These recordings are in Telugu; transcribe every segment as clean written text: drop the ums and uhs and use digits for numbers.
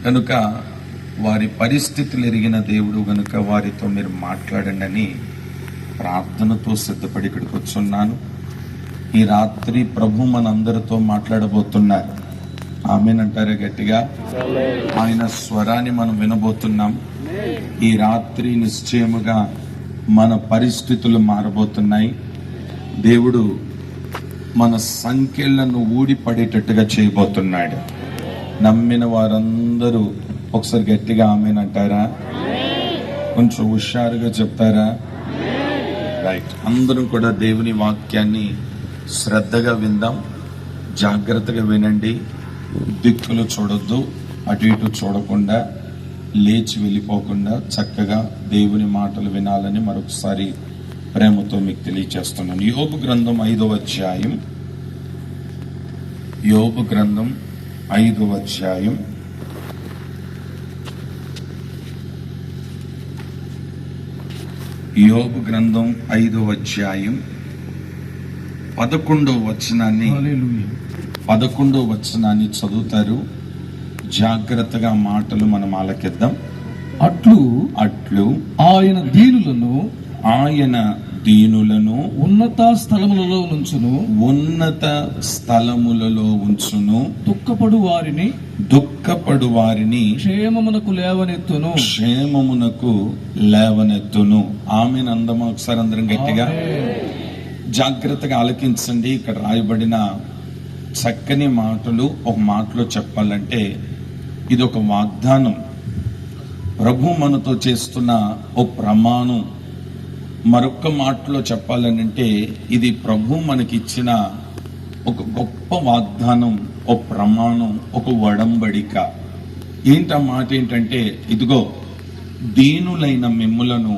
కనుక వారి పరిస్థితులు ఎరిగిన దేవుడు కనుక వారితో మీరు మాట్లాడండి అని ప్రార్థనతో సిద్ధపడి ఇక్కడికి వచ్చున్నాను. ఈ రాత్రి ప్రభు మనందరితో మాట్లాడబోతున్నారు. ఆమేనంటారా గట్టిగా? ఆయన స్వరాన్ని మనం వినబోతున్నాం. ఈ రాత్రి నిశ్చయముగా మన పరిస్థితులు మారబోతున్నాయి. దేవుడు మన సంఖ్యలను ఊడిపడేటట్టుగా చేయబోతున్నాడు. నమ్మిన వారందరూ ఒకసారి గట్టిగా ఆమేనంటారా? కొంచెం హుషారుగా చెప్తారా? రైట్. అందరూ కూడా దేవుని వాక్యాన్ని శ్రద్ధగా విందాం. జాగ్రత్తగా వినండి. దిక్కులు చూడొద్దు, అటు ఇటు చూడకుండా, లేచి వెళ్ళిపోకుండా చక్కగా దేవుని మాటలు వినాలని మరొకసారి ప్రేమతో మీకు తెలియచేస్తున్నాను. యోబు గ్రంథం 5వ అధ్యాయం. యోబు గ్రంథం 5వ అధ్యాయం. యోబు గ్రంథం 5వ అధ్యాయం 11వ వచనాన్ని చదువుతారు. జాగ్రత్తగా మాటలు మనం ఆలకిద్దాం. అట్లు ఆయన దీనులను ఉన్నత స్థలములలో ఉంచును. దుఃఖపడు వారిని క్షేమమునకు లేవనెత్తును. ఆమెను అందమా? ఒకసారి అందరం గట్టిగా జాగ్రత్తగా ఆలకించండి. ఇక్కడ రాయబడిన చక్కని మాటలు ఒక మాటలో చెప్పాలంటే ఇది ఒక వాగ్దానం. ప్రభు మనతో చేస్తున్న ఓ ప్రమాణం. మరొక్క మాటలో చెప్పాలనంటే ఇది ప్రభు మనకిచ్చిన ఒక గొప్ప వాగ్దానం, ఓ ప్రమాణం, ఒక ఒడంబడిక. ఏంట మాట ఏంటంటే, ఇదిగో దీనులైన మిమ్ములను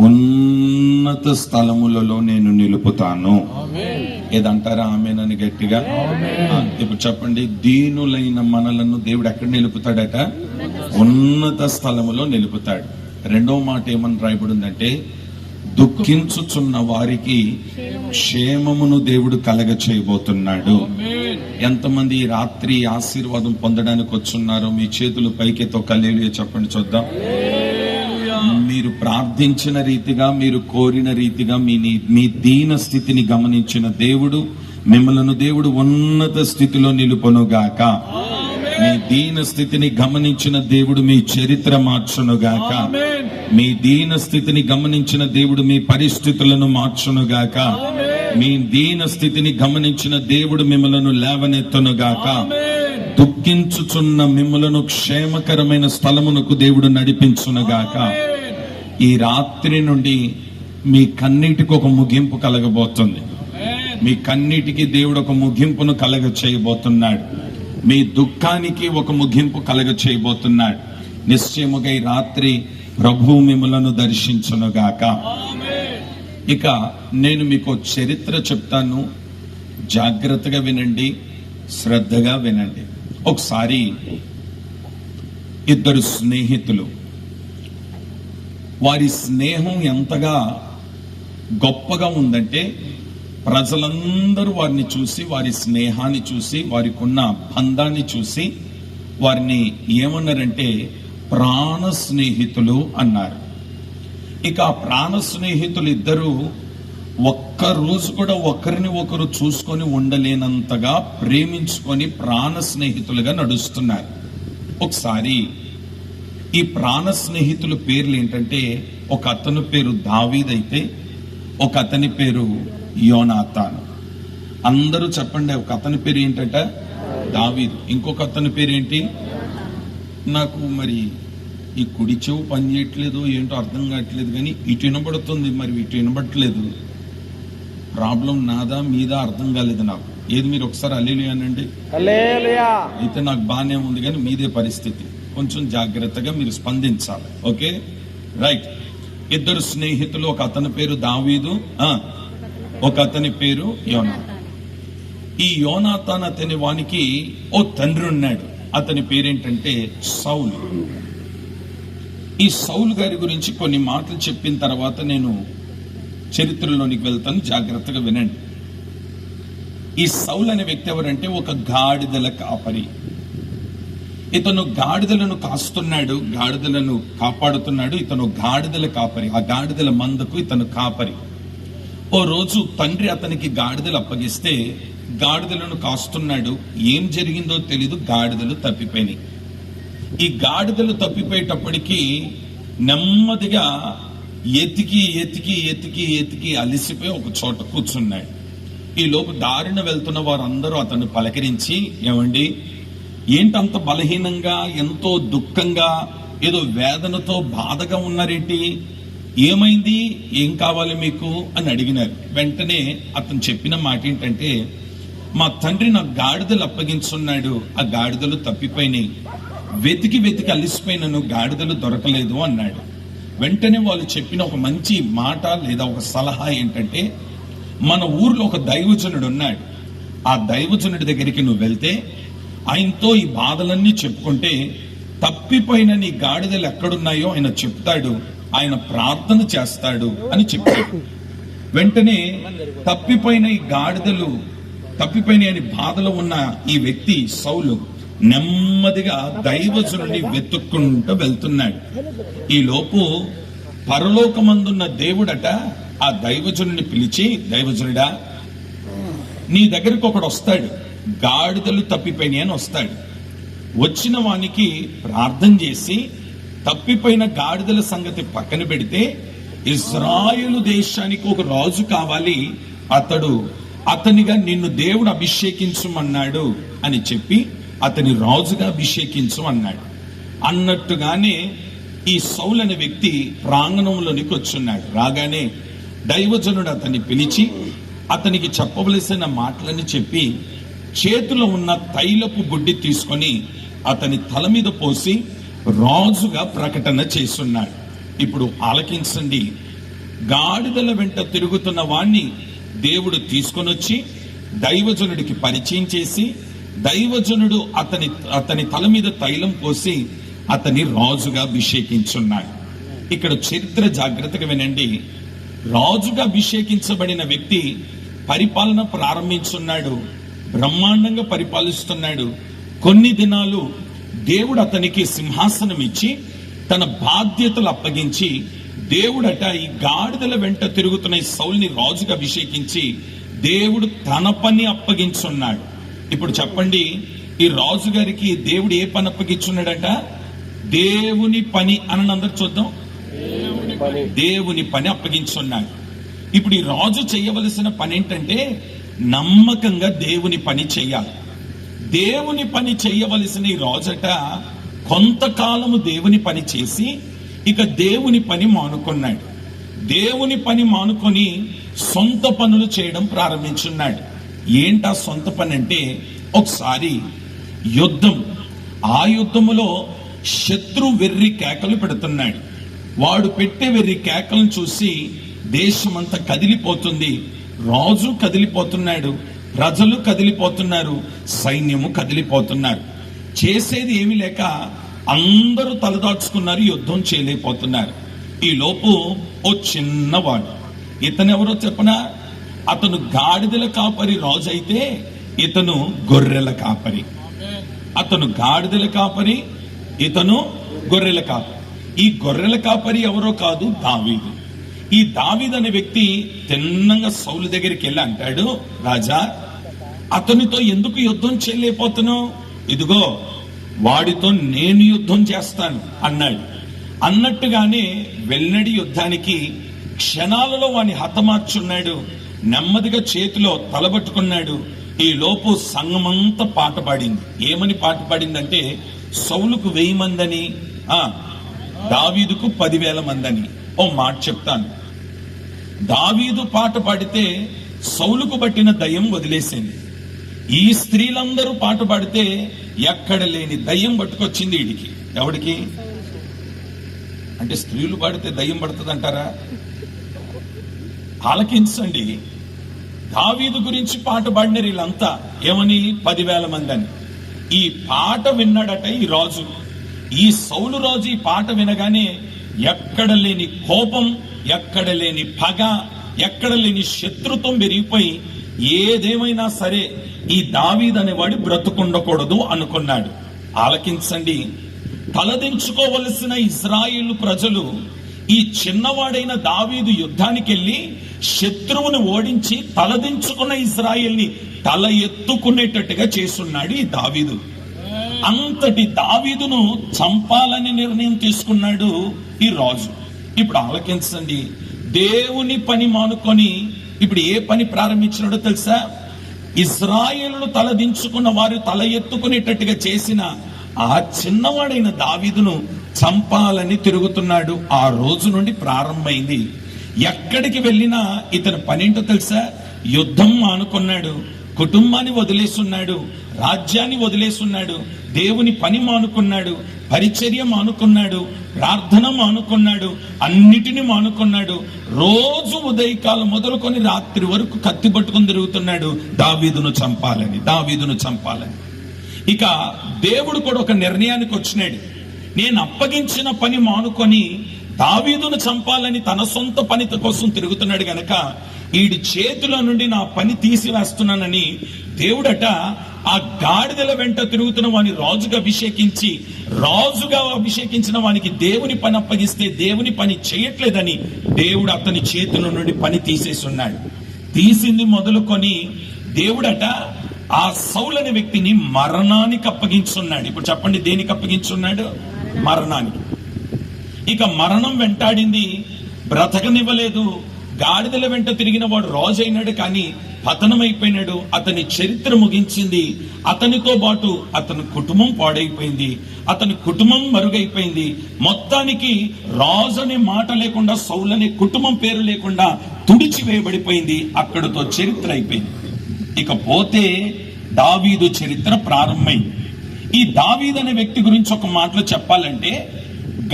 ఉన్నత స్థలములలో నేను నిలుపుతాను. ఏదంటారా? ఆమేనని గట్టిగా. ఇప్పుడు చెప్పండి, దీనులైన మనలను దేవుడు ఎక్కడ నిలుపుతాడట? ఉన్నత స్థలములో నిలుపుతాడు. రెండవ మాట ఏమని రాయబడిందంటే, దుఃఖించుచున్న వారికి క్షేమమును దేవుడు కలగ చేయబోతున్నాడు. ఎంతమంది ఈ రాత్రి ఆశీర్వాదం పొందడానికి వచ్చున్నారో మీ చేతులు పైకెత్తో హల్లెలూయా చెప్పండి చూద్దాం. మీరు ప్రార్థించిన రీతిగా, మీరు కోరిన రీతిగా మీ దీన స్థితిని గమనించిన దేవుడు మిమ్మలను దేవుడు ఉన్నత స్థితిలో నిలుపునుగాక. మీ దీన స్థితిని గమనించిన దేవుడు మీ చరిత్ర మార్చునుగాక. మీ దీన స్థితిని గమనించిన దేవుడు మీ పరిస్థితులను మార్చునుగాక. మీ దీన స్థితిని గమనించిన దేవుడు మిమ్మలను లేవనెత్తునుగాక. దుఃఖించుచున్న మిమ్మలను క్షేమకరమైన స్థలమునకు దేవుడు నడిపించునుగాక. ఈ రాత్రి నుండి మీ కన్నీటికి ఒక ముగింపు కలగబోతుంది. మీ కన్నీటికి దేవుడు ఒక ముగింపును కలగ చేయబోతున్నాడు. మీ దుఃఖానికి ఒక ముగింపు కలగ చేయబోతున్నాడు. నిశ్చయముగా ఈ రాత్రి ప్రభు మిమ్మలను దర్శించునుగాక. ఇక నేను మీకు చరిత్ర చెప్తాను. జాగ్రత్తగా వినండి, శ్రద్ధగా వినండి. ఒకసారి ఇద్దరు స్నేహితులు, వారి స్నేహం ఎంతగా గొప్పగా ఉందంటే ప్రజలందరూ వారిని చూసి, వారి స్నేహాన్ని చూసి, వారికి ఉన్న బంధాన్ని చూసి వారిని ఏమన్నారంటే ప్రాణ స్నేహితులు అన్నారు. ఇక ఆ ప్రాణ స్నేహితులు ఇద్దరు ఒక్క రోజు కూడా ఒకరిని ఒకరు చూసుకొని ఉండలేనంతగా ప్రేమించుకొని ప్రాణ స్నేహితులుగా నడుస్తున్నారు. ఒకసారి ఈ ప్రాణ స్నేహితుల పేర్లు ఏంటంటే, ఒక అతని పేరు దావీద్ అయితే ఒక అతని పేరు యోనాతాను. అందరూ చెప్పండి, ఒక అతని పేరు ఏంటంట? దావీదు. ఇంకొక అతని పేరు ఏంటి? నాకు మరి ఈ కుడి చెవు పని చేయట్లేదు ఏంటో అర్థం కావట్లేదు, కానీ ఇటు వినబడుతుంది, మరి ఇటు వినబడట్లేదు. ప్రాబ్లం నాదా మీదా అర్థం కాలేదు నాకు. ఏది మీరు ఒకసారి హల్లెలూయా అనండి. అయితే నాకు బాగానే ఉంది, కానీ మీదే పరిస్థితి. కొంచెం జాగ్రత్తగా మీరు స్పందించాలి. Okay, right. ఇద్దరు స్నేహితులు, ఒక అతని పేరు దావీదు, ఒక అతని పేరు యోనాతాను. ఈ యోనాతాన్ అతని వానికి ఓ తండ్రి ఉన్నాడు. అతని పేరేంటంటే సౌలు. ఈ సౌలు గారి గురించి కొన్ని మాటలు చెప్పిన తర్వాత నేను చరిత్రలోనికి వెళ్తాను. జాగ్రత్తగా వినండి. ఈ సౌలు అనే వ్యక్తి ఎవరంటే ఒక గాడిదల కాపరి. ఇతను గాడిదలను కాస్తున్నాడు, గాడిదలను కాపాడుతున్నాడు. ఇతను గాడిదల కాపరి, ఆ గాడిదల మందకు ఇతను కాపరి. ఓ రోజు తండ్రి అతనికి గాడిదలు అప్పగిస్తే గాడిదలను కాస్తున్నాడు. ఏం జరిగిందో తెలీదు, గాడిదలు తప్పిపోయినాయి. ఈ గాడిదలు తప్పిపోయేటప్పటికీ నెమ్మదిగా ఎతికి ఎతికి ఎతికి ఎతికి అలిసిపోయి ఒక చోట కూర్చున్నాడు. ఈ లోపు దారిన వెళ్తున్న వారందరూ అతన్ని పలకరించి, ఏమండి ఏంటంత బలహీనంగా, ఎంతో దుఃఖంగా, ఏదో వేదనతో బాధగా ఉన్నారేంటి, ఏమైంది, ఏం కావాలి మీకు అని అడిగినారు. వెంటనే అతను చెప్పిన మాట ఏంటంటే, మా తండ్రి నాకు గాడిదలు అప్పగించున్నాడు, ఆ గాడిదలు తప్పిపోయినాయి, వెతికి వెతికి అలిసిపోయినను గాడిదలు దొరకలేదు అన్నాడు. వెంటనే వాళ్ళు చెప్పిన ఒక మంచి మాట లేదా ఒక సలహా ఏంటంటే, మన ఊర్లో ఒక దైవజనుడు ఉన్నాడు, ఆ దైవజనుడి దగ్గరికి నువ్వు వెళ్తే ఆయనతో ఈ బాధలన్నీ చెప్పుకుంటే తప్పిపోయిన నీ గాడిదలు ఎక్కడున్నాయో ఆయన చెప్తాడు, ఆయన ప్రార్థన చేస్తాడు అని చెప్పాడు. వెంటనే తప్పిపోయిన ఈ గాడిదలు తప్పిపోయిన బాధలో ఉన్న ఈ వ్యక్తి సౌలు నెమ్మదిగా దైవజనుడిని వెతుక్కుంటూ వెళ్తున్నాడు. ఈ లోపు పరలోకమందున్న దేవుడట ఆ దైవజనుడిని పిలిచి, దైవజనుడా నీ దగ్గరకు ఒకడు వస్తాడు, గాడిదలు తప్పిపోయినాయి అని వస్తాడు. వచ్చిన వానికి ప్రార్థన చేసి తప్పిపోయిన గాడిదల సంగతి పక్కన పెడితే ఇజ్రాయేలు దేశానికి ఒక రాజు కావాలి, అతనిగా నిన్ను దేవుడు అభిషేకించమన్నాడు అని చెప్పి అతని రాజుగా అభిషేకించు అన్నాడు. అన్నట్టుగానే ఈ సౌలు అనే వ్యక్తి ప్రాంగణంలోనికి వచ్చున్నాడు. రాగానే దైవజనుడు అతన్ని పిలిచి అతనికి చెప్పవలసిన మాటలని చెప్పి చేతిలో ఉన్న తైలపు బుడ్డి తీసుకొని అతని తల మీద పోసి రాజుగా ప్రకటన చేస్తున్నాడు. ఇప్పుడు ఆలకించండి. గాడిదల వెంట తిరుగుతున్న వాణ్ణి దేవుడు తీసుకొని వచ్చి దైవజనుడికి పరిచయం చేసి, దైవజనుడు అతని తల మీద తైలం పోసి అతని రాజుగా అభిషేకించున్నాడు. ఇక్కడ చరిత్ర జాగ్రత్తగా వినండి. రాజుగా అభిషేకించబడిన వ్యక్తి పరిపాలన ప్రారంభించున్నాడు, బ్రహ్మాండంగా పరిపాలిస్తున్నాడు. కొన్ని దినాలు దేవుడు అతనికి సింహాసనం ఇచ్చి తన బాధ్యతలు అప్పగించి, దేవుడట ఈ గాడిదల వెంట తిరుగుతున్న ఈ సౌలుని రాజుగా అభిషేకించి దేవుడు తన పని అప్పగించున్నాడు. ఇప్పుడు చెప్పండి, ఈ రాజు గారికి దేవుడు ఏ పని అప్పగించున్నాడట? దేవుని పని అని అందరు చూద్దాం. దేవుని పని అప్పగించున్నాడు. ఇప్పుడు ఈ రాజు చేయవలసిన పని ఏంటంటే నమ్మకంగా దేవుని పని చెయ్యాలి. దేవుని పని చేయవలసిన ఈ రాజట కొంతకాలము దేవుని పని చేసి ఇక దేవుని పని మానుకున్నాడు. దేవుని పని మానుకొని సొంత పనులు చేయడం ప్రారంభించున్నాడు. ఏంటా సొంత పని అంటే, ఒకసారి యుద్ధం, ఆ యుద్ధములో శత్రు వెర్రి కేకలు పెడుతున్నాడు. వాడు పెట్టే వెర్రి కేకలను చూసి దేశమంతా కదిలిపోతుంది, రాజు కదిలిపోతున్నాడు, ప్రజలు కదిలిపోతున్నారు, సైన్యము కదిలిపోతున్నారు. చేసేది ఏమీ లేక అందరూ తలదాచుకున్నారు, యుద్ధం చేయలేకపోతున్నారు. ఈ లోపు ఓ చిన్నవాడు, ఇతనెవరో చెప్పనా? అతను గాడిదల కాపరి రాజు అయితే ఇతను గొర్రెల కాపరి. అతను గాడిదల కాపరి, ఇతను గొర్రెల కాపరి. ఈ గొర్రెల కాపరి ఎవరో కాదు, దావీదు. ఈ దావీదు అనే వ్యక్తి తిన్నంగా సౌలు దగ్గరికి వెళ్ళి అంటాడు, రాజా అతనితో ఎందుకు యుద్ధం చేయలేకపోతున్నావు? ఇదిగో వాడితో నేను యుద్ధం చేస్తాను అన్నాడు. అన్నట్టుగానే వెల్లడి యుద్ధానికి క్షణాలలో వాని హతమార్చున్నాడు. నెమ్మదిగా చేతిలో తలబట్టుకున్నాడు. ఈ లోపు సంఘమంతా పాట పాడింది. ఏమని పాట పాడిందంటే, సౌలుకు 1000 మందని, దావీదుకు 10,000 మందని. ఓ మాట చెప్తాను. దావీదు పాట పాడితే సౌలుకు పట్టిన దయ్యం వదిలేసింది. ఈ స్త్రీలందరూ పాట పాడితే ఎక్కడ లేని దయ్యం పట్టుకొచ్చింది వీడికి. ఎవడికి అంటే స్త్రీలు పాడితే దయ్యం పడుతుంది అంటారా? ఆలకించండి. దావీదు గురించి పాట పాడినారు వీళ్ళంతా. ఏమని? 10,000 మంది అని. ఈ పాట విన్నాడట ఈ రాజు. ఈ సౌలు రాజు ఈ పాట వినగానే ఎక్కడ లేని కోపం, ఎక్కడ లేని పగ, ఎక్కడ లేని శత్రుత్వం పెరిగిపోయి ఏదేమైనా సరే ఈ దావీదు అనేవాడు బ్రతుకుండకూడదు అనుకున్నాడు. ఆలకించండి. తలదించుకోవలసిన ఇశ్రాయేలు ప్రజలు ఈ చిన్నవాడైన దావీదు యుద్ధానికి వెళ్ళి శత్రువుని ఓడించి తలదించుకున్న ఇశ్రాయేల్ని తల ఎత్తుకునేటట్టుగా చేసున్నాడు ఈ దావీదు. అంతటి దావీదును చంపాలని నిర్ణయం తీసుకున్నాడు ఈ రాజు. ఇప్పుడు ఆలకించండి, దేవుని పని మానుకొని ఇప్పుడు ఏ పని ప్రారంభించినాడో తెలుసా? ఇశ్రాయేలును తలదించుకున్న వారు తల ఎత్తుకునేటట్టుగా చేసిన ఆ చిన్నవాడైన దావీదును చంపాలని తిరుగుతున్నాడు. ఆ రోజు నుండి ప్రారంభమైంది. ఎక్కడికి వెళ్ళినా ఇతని పనేంటో తెలుసా? యుద్ధం మానుకున్నాడు, కుటుంబాన్ని వదిలేస్తున్నాడు, రాజ్యాన్ని వదిలేస్తున్నాడు, దేవుని పని మానుకున్నాడు, పరిచర్య మానుకున్నాడు, ప్రార్థన మానుకున్నాడు, అన్నిటిని మానుకున్నాడు. రోజు ఉదయకాలం మొదలుకొని రాత్రి వరకు కత్తి పట్టుకుని తిరుగుతున్నాడు దావీదును చంపాలని, దావీదును చంపాలని. ఇక దేవుడు కూడా ఒక నిర్ణయానికి వచ్చినాడు. నేను అప్పగించిన పని మానుకొని దావీదును చంపాలని తన సొంత పని కోసం తిరుగుతున్నాడు గనక ఈడి చేతిలో నుండి నా పని తీసివేస్తున్నానని దేవుడట ఆ గాడిదల వెంట తిరుగుతున్న వాని రాజుగా అభిషేకించి, రాజుగా అభిషేకించిన వానికి దేవుని పని అప్పగిస్తే దేవుని పని చేయట్లేదని దేవుడు అతని చేతిలో నుండి పని తీసేసి ఉన్నాడు. తీసింది మొదలుకొని దేవుడట ఆ సౌలు అనే వ్యక్తిని మరణానికి అప్పగించున్నాడు. ఇప్పుడు చెప్పండి, దేనికి అప్పగించున్నాడు? మరణానికి. ఇక మరణం వెంటాడింది, బ్రతకనివ్వలేదు. గాడిదల వెంట తిరిగిన వాడు రాజు అయినాడు, కానీ పతనమైపోయినాడు. అతని చరిత్ర ముగించింది. అతనితో పాటు అతని కుటుంబం పాడైపోయింది, అతని కుటుంబం మరుగైపోయింది. మొత్తానికి రాజు అనే మాట లేకుండా, సౌలు అనే కుటుంబం పేరు లేకుండా తుడిచివేయబడిపోయింది. అక్కడితో చరిత్ర అయిపోయింది. ఇకపోతే దావీదు చరిత్ర ప్రారంభమైంది. ఈ దావీదు అనే వ్యక్తి గురించి ఒక మాటలో చెప్పాలంటే,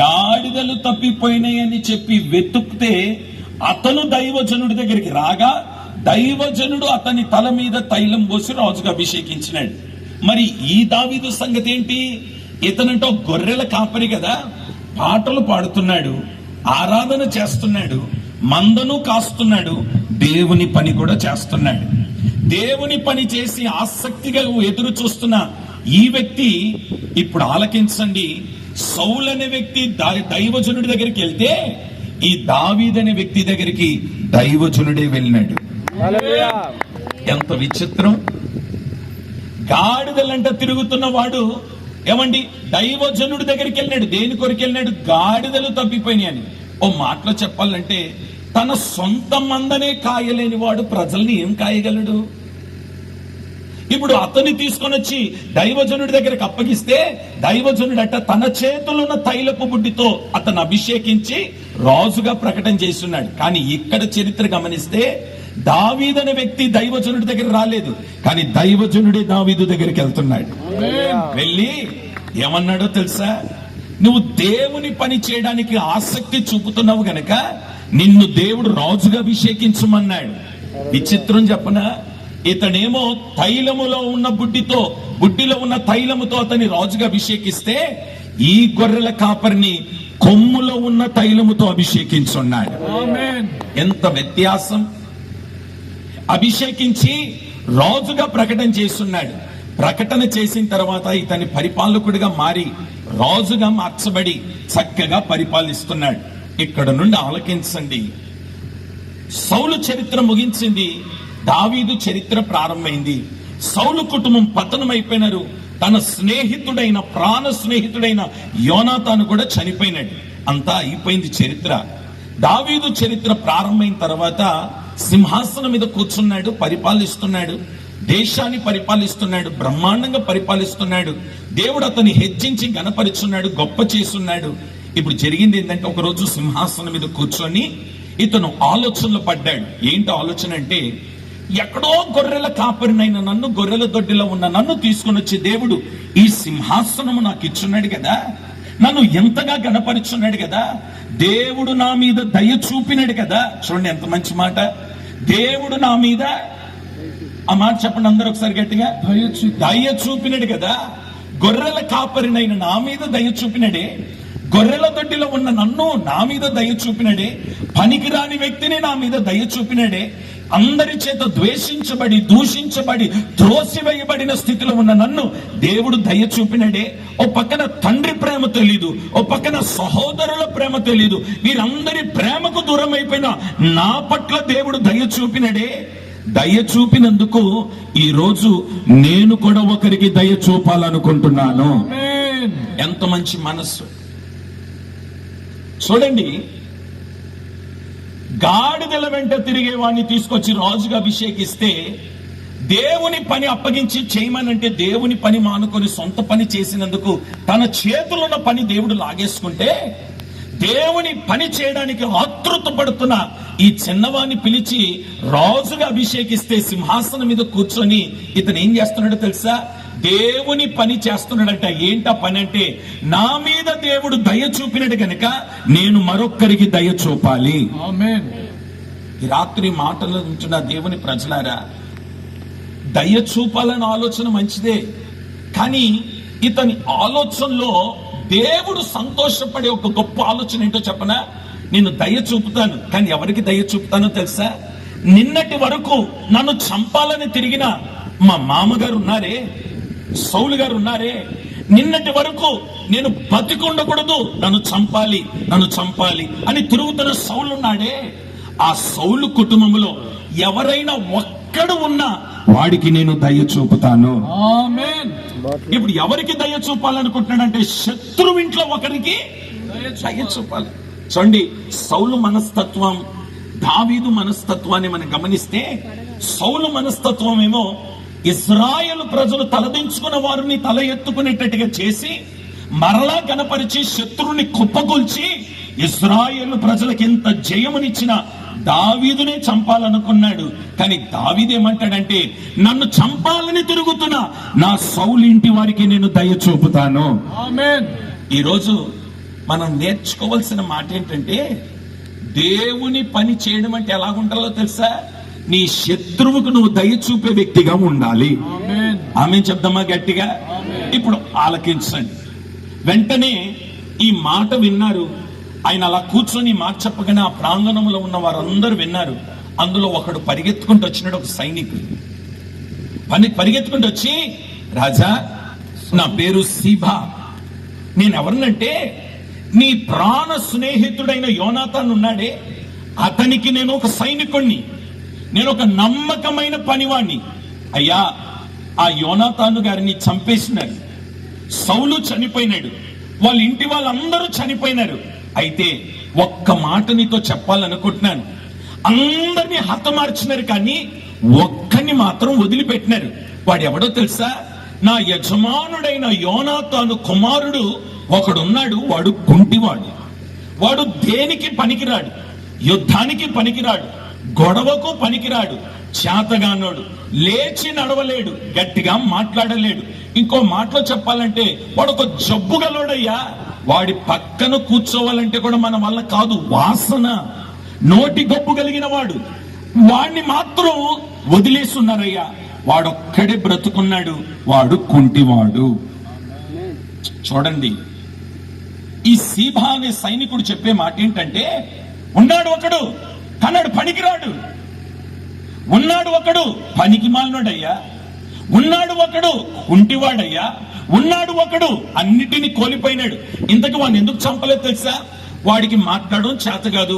గాడిదలు తప్పిపోయినాయని చెప్పి వెతుక్తే అతను దైవజనుడి దగ్గరికి రాగా దైవజనుడు అతని తల మీద తైలం పోసి రాజుగా అభిషేకించినాడు. మరి ఈ దావీదు సంగతి ఏంటి? ఇతనంటో గొర్రెల కాపరి కదా, పాటలు పాడుతున్నాడు, ఆరాధన చేస్తున్నాడు, మందను కాస్తున్నాడు, దేవుని పని కూడా చేస్తున్నాడు. దేవుని పని చేసి ఆసక్తిగా ఎదురు చూస్తున్న ఈ వ్యక్తి ఇప్పుడు ఆలకించండి, సౌలు అనే వ్యక్తి దైవజనుడి దగ్గరికి వెళ్తే ఈ దావీదు అనే వ్యక్తి దగ్గరికి దైవజనుడే వెళ్ళినాడు. ఎంత విచిత్రం! గాడిదలంట తిరుగుతున్న వాడు ఏమండి దైవజనుడి దగ్గరికి వెళ్ళినాడు. దేని కొరకు వెళ్ళినాడు? గాడిదలు తప్పిపోయినాయి అని. ఓ మాటలో చెప్పాలంటే తన సొంత మందనే కాయలేని వాడు ప్రజల్ని ఏం కాయగలడు? ఇప్పుడు అతన్ని తీసుకొని వచ్చి దైవజనుడి దగ్గరికి అప్పగిస్తే దైవజనుడట తన చేతుల్లో ఉన్న తైలపు బుడ్డితో అతను అభిషేకించి రాజుగా ప్రకటన చేస్తున్నాడు. కానీ ఇక్కడ చరిత్ర గమనిస్తే దావీదు అనే వ్యక్తి దైవజనుడి దగ్గర రాలేదు, కానీ దైవజనుడే దావీదు దగ్గరికి వెళ్తున్నాడు. వెళ్ళి ఏమన్నాడో తెలుసా? నువ్వు దేవుని పని చేయడానికి ఆసక్తి చూపుతున్నావు గనక నిన్ను దేవుడు రాజుగా అభిషేకించమన్నాడు. విచిత్రం చెప్పనా? ఇతడేమో తైలములో ఉన్న బుడ్డిలో ఉన్న తైలముతో అతని రాజుగా అభిషేకిస్తే ఈ గొర్రెల కాపరిని కొమ్ములో ఉన్న తైలముతో అభిషేకించున్నాడు. ఎంత వ్యత్యాసం! అభిషేకించి రాజుగా ప్రకటన చేస్తున్నాడు. ప్రకటన చేసిన తర్వాత ఇతని పరిపాలకుడిగా మారి రాజుగా మార్చబడి చక్కగా పరిపాలిస్తున్నాడు. ఇక్కడ నుండి ఆలకించండి, సౌలు చరిత్ర ముగించింది, దావీదు చరిత్ర ప్రారంభమైంది. సౌలు కుటుంబం పతనమైపోయినారు. తన స్నేహితుడైన ప్రాణ స్నేహితుడైన యోనాతాను కూడా చనిపోయినాడు. అంతా అయిపోయింది చరిత్ర. దావీదు చరిత్ర ప్రారంభమైన తర్వాత సింహాసనం మీద కూర్చున్నాడు, పరిపాలిస్తున్నాడు, దేశాన్ని పరిపాలిస్తున్నాడు, బ్రహ్మాండంగా పరిపాలిస్తున్నాడు. దేవుడు అతన్ని హెచ్చించి గణపరుచున్నాడు, గొప్ప చేస్తున్నాడు. ఇప్పుడు జరిగింది ఏంటంటే, ఒకరోజు సింహాసనం మీద కూర్చొని ఇతను ఆలోచనలో పడ్డాడు. ఏంటో ఆలోచన అంటే, ఎక్కడో గొర్రెల కాపరినైన నన్ను, గొర్రెల దొడ్డిలో ఉన్న నన్ను తీసుకుని వచ్చి దేవుడు ఈ సింహాసనము నాకు ఇచ్చున్నాడు కదా, నన్ను ఎంతగా గణపరుచున్నాడు కదా, దేవుడు నా మీద దయ చూపినాడు కదా. చూడండి ఎంత మంచి మాట! దేవుడు నా మీద, ఆ మాట చెప్పండి అందరూ ఒకసారి గట్టిగా, దయ చూపినాడు కదా. గొర్రెల కాపరినైన నా మీద దయ చూపినాడే, గొర్రెల దొడ్డిలో ఉన్న నన్ను నా మీద దయ చూపినాడే, పనికిరాని వ్యక్తిని నా మీద దయ చూపినాడే, అందరి చేత ద్వేషించబడి, దూషించబడి, త్రోసివేయబడిన స్థితిలో ఉన్న నన్ను దేవుడు దయ చూపినడే. ఓ పక్కన తండ్రి ప్రేమ తెలీదు, ఓ పక్కన సహోదరుల ప్రేమ తెలీదు, వీరందరి ప్రేమకు దూరం అయిపోయిన నా పట్ల దేవుడు దయ చూపినడే. దయ చూపినందుకు ఈ రోజు నేను కూడా ఒకరికి దయ చూపాలనుకుంటున్నాను. ఎంత మంచి మనస్సు చూడండి. గాడిదల వెంట తిరిగే వాడిని తీసుకొచ్చి రాజుగా అభిషేకిస్తే, దేవుని పని అప్పగించి చేయమనంటే దేవుని పని మానుకొని సొంత పని చేసినందుకు తన చేతులున్న పని దేవుడు లాగేసుకుంటే, దేవుని పని చేయడానికి ఆతృత పడుతున్న ఈ చిన్నవాణ్ణి పిలిచి రాజుగా అభిషేకిస్తే, సింహాసనం మీద కూర్చొని ఇతను ఏం చేస్తున్నాడో తెలుసా? దేవుని పని చేస్తున్నాడంట. ఏంటా పని అంటే, నా మీద దేవుడు దయ చూపినట్టు గనుక నేను మరొక్కరికి దయ చూపాలి. ఆమేన్. ఈ రాత్రి మాటలు ఉంటున్న దేవుని ప్రజలారా, దయ చూపాలన్న ఆలోచన మంచిదే, కానీ ఇతని ఆలోచనలో దేవుడు సంతోషపడే ఒక గొప్ప ఆలోచన ఏంటో చెప్పనా? నేను దయ చూపుతాను, కానీ ఎవరికి దయ చూపుతానో తెలుసా? నిన్నటి వరకు నన్ను చంపాలని తిరిగిన మా మామగారు ఉన్నారే, సౌలు గారు ఉన్నారే, నిన్నటి వరకు నేను బతికుండకూడదు, నన్ను చంపాలి, నన్ను చంపాలి అని తిరుగుతున్న సౌలు ఉన్నాడే, ఆ సౌలు కుటుంబంలో ఎవరైనా ఒక్కడు ఉన్నా వాడికి నేను దయ చూపుతాను. ఆమేన్. ఇప్పుడు ఎవరికి దయ చూపాలనుకుంటున్నాడంటే, శత్రువు ఇంట్లో ఒకరికి దయ చూపాలి. చూడండి, సౌలు మనస్తత్వం, దావీదు మనస్తత్వాన్ని మనం గమనిస్తే, సౌలు మనస్తత్వం ఏమో ఇశ్రాయేలు ప్రజలు తలదించుకున్న వారిని తల ఎత్తుకునేటట్టుగా చేసి మరలా కనపరిచి శత్రువుని కుప్పగొల్చి ఇశ్రాయేలు ప్రజలకు ఎంత జయమునిచ్చిన దావీదునే చంపాలనుకున్నాడు. కానీ దావీదు ఏమంటాడంటే, నన్ను చంపాలని తిరుగుతున్నా నా సౌలు ఇంటి వారికి నేను దయ చూపుతాను. ఆమేన్. ఈరోజు మనం నేర్చుకోవాల్సిన మాట ఏంటంటే, దేవుని పని చేయడం అంటే ఎలాగుండాలో తెలుసా? నీ శత్రువుకు నువ్వు దయ చూపే వ్యక్తిగా ఉండాలి. ఆమేన్. ఆమె చెప్దామా గట్టిగా? ఇప్పుడు ఆలకించండి. వెంటనే ఈ మాట విన్నారు. ఆయన అలా కూర్చొని మాట చెప్పగానే ఆ ప్రాంగణంలో ఉన్న వారందరూ విన్నారు. అందులో ఒకడు పరిగెత్తుకుంటూ వచ్చినాడు, ఒక సైనికుడు పరిగెత్తుకుంటూ వచ్చి, రాజా నా పేరు సీబా, నేను ఎవరినంటే నీ ప్రాణ స్నేహితుడైన యోనాతాన్ ఉన్నాడే, అతనికి నేను ఒక సైనికుణ్ణి, నేను ఒక నమ్మకమైన పనివాణ్ణి. అయ్యా, ఆ యోనాతాను గారిని చంపేసినారు, సౌలు చనిపోయినాడు, వాళ్ళ ఇంటి వాళ్ళందరూ చనిపోయినారు. అయితే ఒక్క మాట నీతో చెప్పాలనుకుంటున్నాను. అందరినీ హతమార్చినారు, కానీ ఒక్కని మాత్రం వదిలిపెట్టినారు. వాడు ఎవడో తెలుసా? నా యజమానుడైన యోనాతాను కుమారుడు ఒకడున్నాడు, వాడు కుంటివాడు, వాడు దేనికి పనికిరాడు, యుద్ధానికి పనికిరాడు, గొడవకు పనికిరాడు, చేతగానోడు, లేచి నడవలేడు, గట్టిగా మాట్లాడలేడు. ఇంకో మాటలో చెప్పాలంటే వాడు ఒక జబ్బు గలోడయ్యా. వాడి పక్కన కూర్చోవాలంటే కూడా మన వల్ల కాదు, వాసన, నోటి గబ్బు కలిగిన వాడు. వాడిని మాత్రం వదిలేస్తున్నారయ్యా. వాడొక్కడే బ్రతుకున్నాడు, వాడు కుంటివాడు. చూడండి, ఈ సీబా అనే సైనికుడు చెప్పే మాట ఏంటంటే, ఉన్నాడు ఒకడు కన్నాడు పనికిరాడు, ఉన్నాడు ఒకడు పనికి మాలినోడయ్యా, ఉన్నాడు ఒకడు కుంటివాడయ్యా, ఉన్నాడు ఒకడు అన్నిటినీ కోల్పోయినాడు. ఇంతకు వాడిని ఎందుకు చంపలేదు తెలుసా? వాడికి మాట్లాడడం చేత కాదు,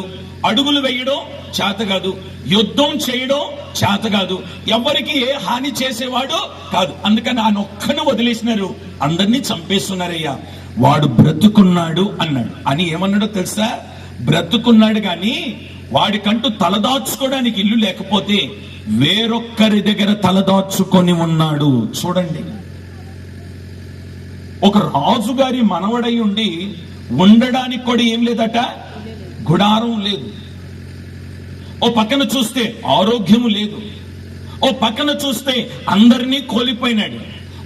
అడుగులు వేయడం చేత కాదు, యుద్ధం చేయడం చేత కాదు, ఎవరికి ఏ హాని చేసేవాడు కాదు. అందుకని ఆయన ఒక్కను వదిలేసినారు, అందరినీ చంపేస్తున్నారయ్యా. వాడు బ్రతుకున్నాడు అన్నాడు. అని ఏమన్నాడో తెలుసా? బ్రతుకున్నాడు గాని వాడికంటూ తలదాచుకోవడానికి ఇల్లు లేకపోతే వేరొక్కరి దగ్గర తలదాచుకొని ఉన్నాడు. చూడండి, ఒక రాజుగారి మనవడై ఉండి ఉండడానికి కూడా ఏం లేదట, గుడారం లేదు. ఓ పక్కన చూస్తే ఆరోగ్యము లేదు, ఓ పక్కన చూస్తే అందరినీ కోల్పోయినాడు,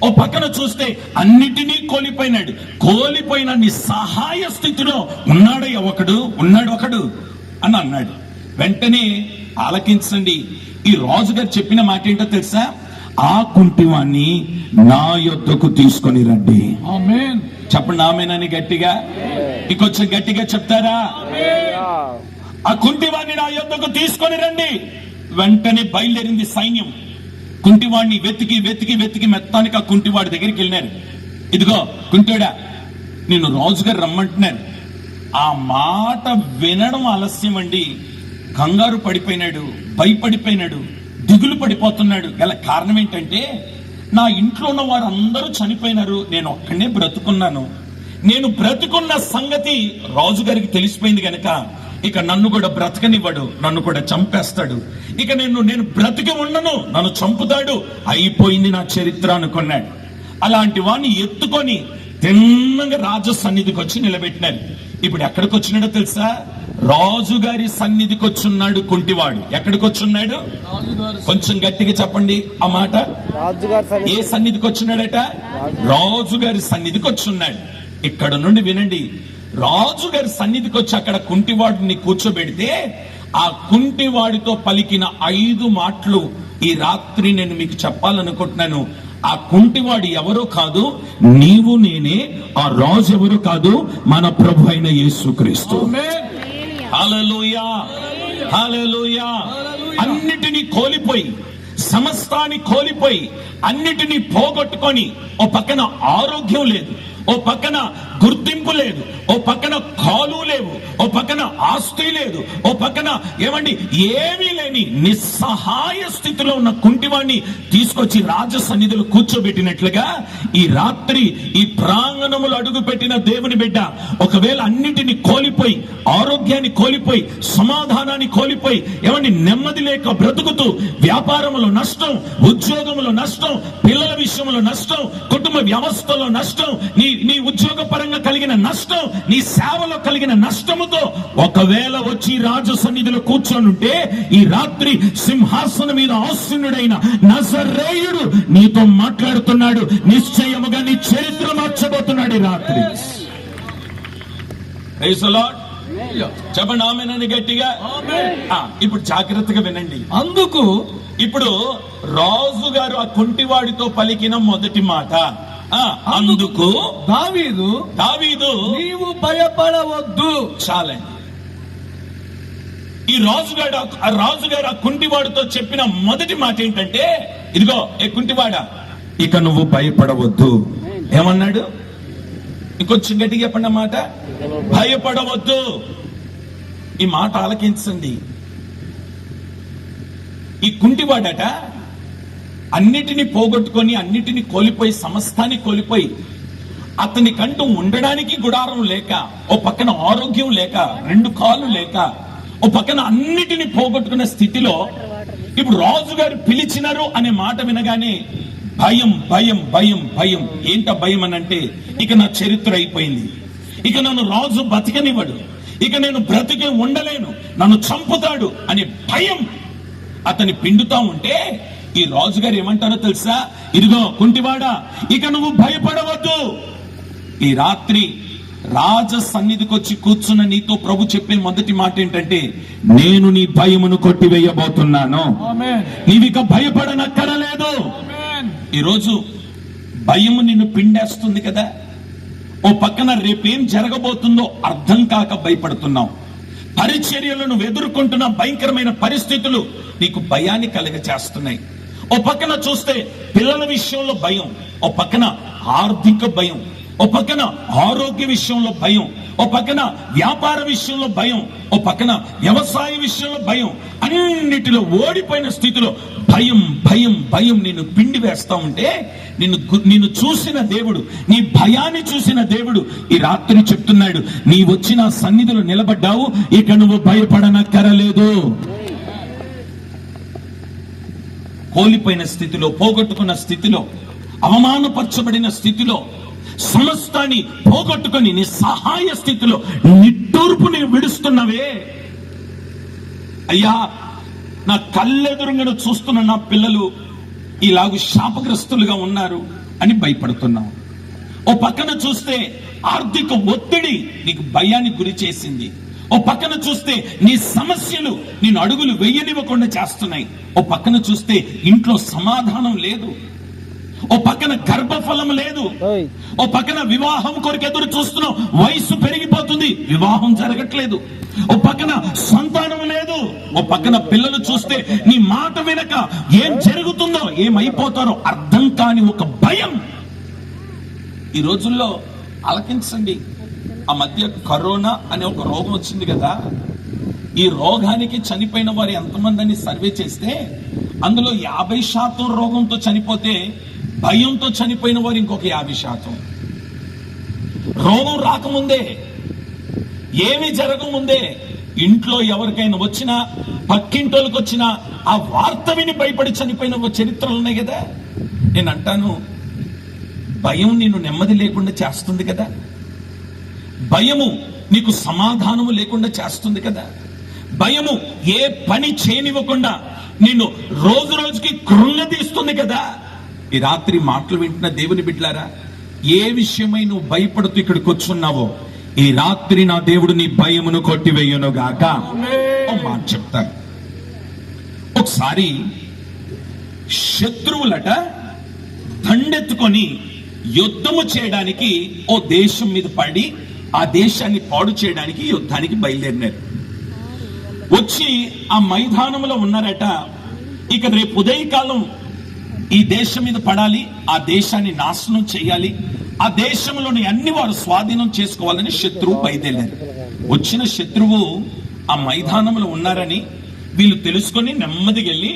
ఓ పక్కన చూస్తే అన్నిటినీ కోల్పోయినాడు. కోల్పోయిన నిస్సహాయ స్థితిలో ఉన్నాడయ్య ఒకడు, ఉన్నాడు ఒకడు అని అన్నాడు. వెంటనే ఆలకించండి, ఈ రాజుగారు చెప్పిన మాట ఏంటో తెలుసా? ఆ కుంటివాణ్ణి నా యొద్దకు తీసుకొని రండి. ఆమేన్. చెప్పండి ఆమేనని గట్టిగా, ఇంకొంచెం గట్టిగా చెప్తారా? ఆ కుంటివాణ్ణి నా యొద్దకు తీసుకొని రండి. వెంటనే బయలుదేరింది సైన్యం. కుంటివాడిని వెతికి వెతికి వెతికి మెత్తానికి ఆ కుంటివాడి దగ్గరికి వెళ్ళినారు. ఇదిగో కుంటోడా, నేను రాజుగారు రమ్మంటున్నాను. ఆ మాట వినడం ఆలస్యం అండి. కంగారు పడిపోయినాడు, భయపడిపోయినాడు, దిగులు పడిపోతున్నాడు. గల కారణం ఏంటంటే, నా ఇంట్లో ఉన్న వారు అందరూ చనిపోయినారు, నేను ఒక్కడే బ్రతుకున్నాను. నేను బ్రతుకున్న సంగతి రాజుగారికి తెలిసిపోయింది గనక ఇక నన్ను కూడా బ్రతకనివ్వడు, నన్ను కూడా చంపేస్తాడు. ఇక నేను బ్రతికి ఉండను, నన్ను చంపుతాడు, అయిపోయింది నా చరిత్ర అనుకున్నాడు. అలాంటి వాడిని ఎత్తుకొని తిన్నగా రాజు సన్నిధికి వచ్చి నిలబెట్టినారు. ఇప్పుడు ఎక్కడికి వచ్చినాడో తెలుసా? రాజుగారి సన్నిధికి వచ్చున్నాడు కుంటివాడు. ఎక్కడికి వచ్చున్నాడు? కొంచెం గట్టిగా చెప్పండి ఆ మాట. ఏ సన్నిధికి వచ్చున్నాడట? రాజుగారి సన్నిధికి వచ్చున్నాడు. ఇక్కడ నుండి వినండి, రాజుగారి సన్నిధికి వచ్చి అక్కడ కుంటివాడిని కూర్చోబెడితే ఆ కుంటివాడితో పలికిన 5 మాటలు ఈ రాత్రి నేను మీకు చెప్పాలనుకుంటున్నాను. ఆ కుంటివాడు ఎవరో కాదు, నీవు నేనే. ఆ రాజు ఎవరు కాదు, మన ప్రభు అయిన యేసుక్రీస్తు. హల్లెలూయా, హల్లెలూయా. అన్నిటినీ కోల్పోయి, సమస్తాన్ని కోల్పోయి, అన్నిటినీ పోగొట్టుకొని, ఓ పక్కన ఆరోగ్యం లేదు, ఓ పక్కన గుర్తింపు లేదు, ఓ పక్కన కాలు లేవు, ఓ పక్కన ఆస్తి లేదు, ఓ పక్కన ఏమండి ఏమీ లేని నిస్సహాయ స్థితిలో ఉన్న కుంటివాణ్ణి తీసుకొచ్చి రాజ సన్నిధిలో కూర్చోబెట్టినట్లుగా ఈ రాత్రి ఈ ప్రాంగణములు అడుగు పెట్టిన దేవుని బిడ్డ ఒకవేళ అన్నిటిని కోల్పోయి, ఆరోగ్యాన్ని కోల్పోయి, సమాధానాన్ని కోల్పోయి, ఏమండి నెమ్మది లేక బ్రతుకుతూ వ్యాపారములో నష్టం, ఉద్యోగములో నష్టం, పిల్లల విషయంలో నష్టం, కుటుంబ వ్యవస్థలో నష్టం, నీ ఉద్యోగ పరంగా కలిగిన నష్టం, నీ సేవలో కలిగిన నష్టముతో ఒకవేళ వచ్చి రాజు సన్నిధిలో కూర్చొనుంటే ఈ రాత్రి సింహాసనం మీద ఆసీనుడైన నజరేయుడు నీతో మాట్లాడుతున్నాడు. నిశ్చయముగా నీ చరిత్ర మార్చబోతున్నాడు ఈ రాత్రి. Praise the Lord. చెప్పండి ఆమేనని గట్టిగా. ఇప్పుడు జాగ్రత్తగా వినండి. అందుకు ఇప్పుడు రాజు గారు ఆ కుంటివాడితో పలికిన మొదటి మాట, అందుకు దావీదు నీవు భయపడవద్దు. చాలండి. ఈ రాజుగారు ఆ కుంటివాడితో చెప్పిన మొదటి మాట ఏంటంటే, ఇదిగో ఏ కుంటివాడా, ఇక నువ్వు భయపడవద్దు. ఏమన్నాడు? ఇంకొంచెం గట్టిగా చెప్పండి అన్నమాట. భయపడవద్దు. ఈ మాట ఆలకించండి. ఈ కుంటివాడట అన్నిటిని పోగొట్టుకొని, అన్నిటిని కోల్పోయి, సమస్తాన్ని కోల్పోయి, అతనికంటూ ఉండడానికి గుడారం లేక, ఓ పక్కన ఆరోగ్యం లేక, 2 కాళ్ళు లేక, ఓ పక్కన అన్నిటిని పోగొట్టుకున్న స్థితిలో ఇప్పుడు రాజుగారు పిలిచినారు అనే మాట వినగానే భయం భయం భయం భయం. ఏంట భయం అనంటే, ఇక నా చరిత్ర అయిపోయింది, ఇక నన్ను రాజు బతికనివ్వడు, ఇక నేను బ్రతికే ఉండలేను, నన్ను చంపుతాడు అనే భయం అతని పిండుతా ఉంటే ఈ రాజుగారు ఏమంటారో తెలుసా? ఇదిగో కుంటివాడా, ఇక నువ్వు భయపడవద్దు. ఈ రాత్రి రాజ సన్నిధికి వచ్చి కూర్చున్న నీతో ప్రభు చెప్పే మొదటి మాట ఏంటంటే, నేను నీ భయమును కొట్టివేయబోతున్నాను. నీవిక భయపడనక్కరలేదు. ఈరోజు భయము నిన్ను పిండేస్తుంది కదా. ఓ పక్కన రేపేం జరగబోతుందో అర్థం కాక భయపడుతున్నావు. పరిచర్యలను ఎదుర్కొంటున్న భయంకరమైన పరిస్థితులు నీకు భయాన్ని కలుగచేస్తున్నాయి. ఓ పక్కన చూస్తే పిల్లల విషయంలో భయం, ఓ పక్కన ఆర్థిక భయం, ఓ పక్కన ఆరోగ్య విషయంలో భయం, ఓ పక్కన వ్యాపార విషయంలో భయం, ఓ పక్కన వ్యవసాయ విషయంలో భయం. అన్నిటిలో ఓడిపోయిన స్థితిలో భయం భయం భయం నిన్ను పిండి వేస్తా ఉంటే నిన్ను చూసిన దేవుడు, నీ భయాన్ని చూసిన దేవుడు ఈ రాత్రి చెప్తున్నాడు, నీ వచ్చి నా సన్నిధిలో నిలబడ్డావు, ఇక నువ్వు భయపడనక్కరలేదు. కోల్పోయిన స్థితిలో, పోగొట్టుకున్న స్థితిలో, అవమానపరచబడిన స్థితిలో, సమస్తాన్ని పోగొట్టుకొని నీ సహాయ స్థితిలో నిట్టూర్పు నీవు విడుస్తున్నవే. అయ్యా, నా కళ్ళెదురుగా చూస్తున్న నా పిల్లలు ఇలాగ శాపగ్రస్తులుగా ఉన్నారు అని భయపడుతున్నావు. ఓ పక్కన చూస్తే ఆర్థిక ఒత్తిడి నీకు భయానికి గురి చేసింది. ఓ పక్కన చూస్తే నీ సమస్యలు నేను అడుగులు వెయ్యనివ్వకుండా చేస్తున్నాయి. ఓ పక్కన చూస్తే ఇంట్లో సమాధానం లేదు. ఓ పక్కన గర్భఫలం లేదు, ఓ పక్కన వివాహం కొరకు ఎదురు చూస్తున్నావు, వయసు పెరిగిపోతుంది, వివాహం జరగట్లేదు. ఓ పక్కన సంతానం లేదు, ఓ పక్కన పిల్లలు చూస్తే నీ మాట వినక ఏం జరుగుతుందో, ఏమైపోతారో అర్థం కాని ఒక భయం. ఈ రోజుల్లో ఆలకించండి, ఆ మధ్య కరోనా అనే ఒక రోగం వచ్చింది కదా. ఈ రోగానికి చనిపోయిన వారు ఎంతమంది అని సర్వే చేస్తే అందులో 50% రోగంతో చనిపోతే భయంతో చనిపోయిన వారు ఇంకొక 50%. రోగం రాకముందే, ఏమి జరగముందే ఇంట్లో ఎవరికైనా వచ్చినా, పక్కింటోళ్ళకి వచ్చినా ఆ వార్త విని భయపడి చనిపోయిన చరిత్రలు ఉన్నాయి కదా. నేను అంటాను, భయం నిన్ను నెమ్మది లేకుండా చేస్తుంది కదా, భయము నీకు సమాధానము లేకుండా చేస్తుంది కదా, భయము ఏ పని చేయనివ్వకుండా నిన్ను రోజు రోజుకి కృంగదీస్తుంది కదా. ఈ రాత్రి మాటలు వింటున్న దేవుని బిడ్డలారా, ఏ విషయమై నువ్వు భయపడుతూ ఇక్కడికి వచ్చున్నావో ఈ రాత్రి నా దేవుడు నీ భయమును కొట్టివేయును గాక. ఓ మాట చెప్తాను. ఒకసారి శత్రువులట దండెత్తుకొని యుద్ధము చేయడానికి ఓ దేశం మీద పడి ఆ దేశాన్ని పాడు చేయడానికి యుద్ధానికి బయలుదేరినారు. వచ్చి ఆ మైదానంలో ఉన్నారట. ఇక రేపు ఉదయకాలం ఈ దేశం మీద పడాలి, ఆ దేశాన్ని నాశనం చేయాలి, ఆ దేశంలోని అన్ని వారు స్వాధీనం చేసుకోవాలని శత్రువు బయలుదేరారు. వచ్చిన శత్రువు ఆ మైదానంలో ఉన్నారని వీళ్ళు తెలుసుకొని నెమ్మదిగా వెళ్ళి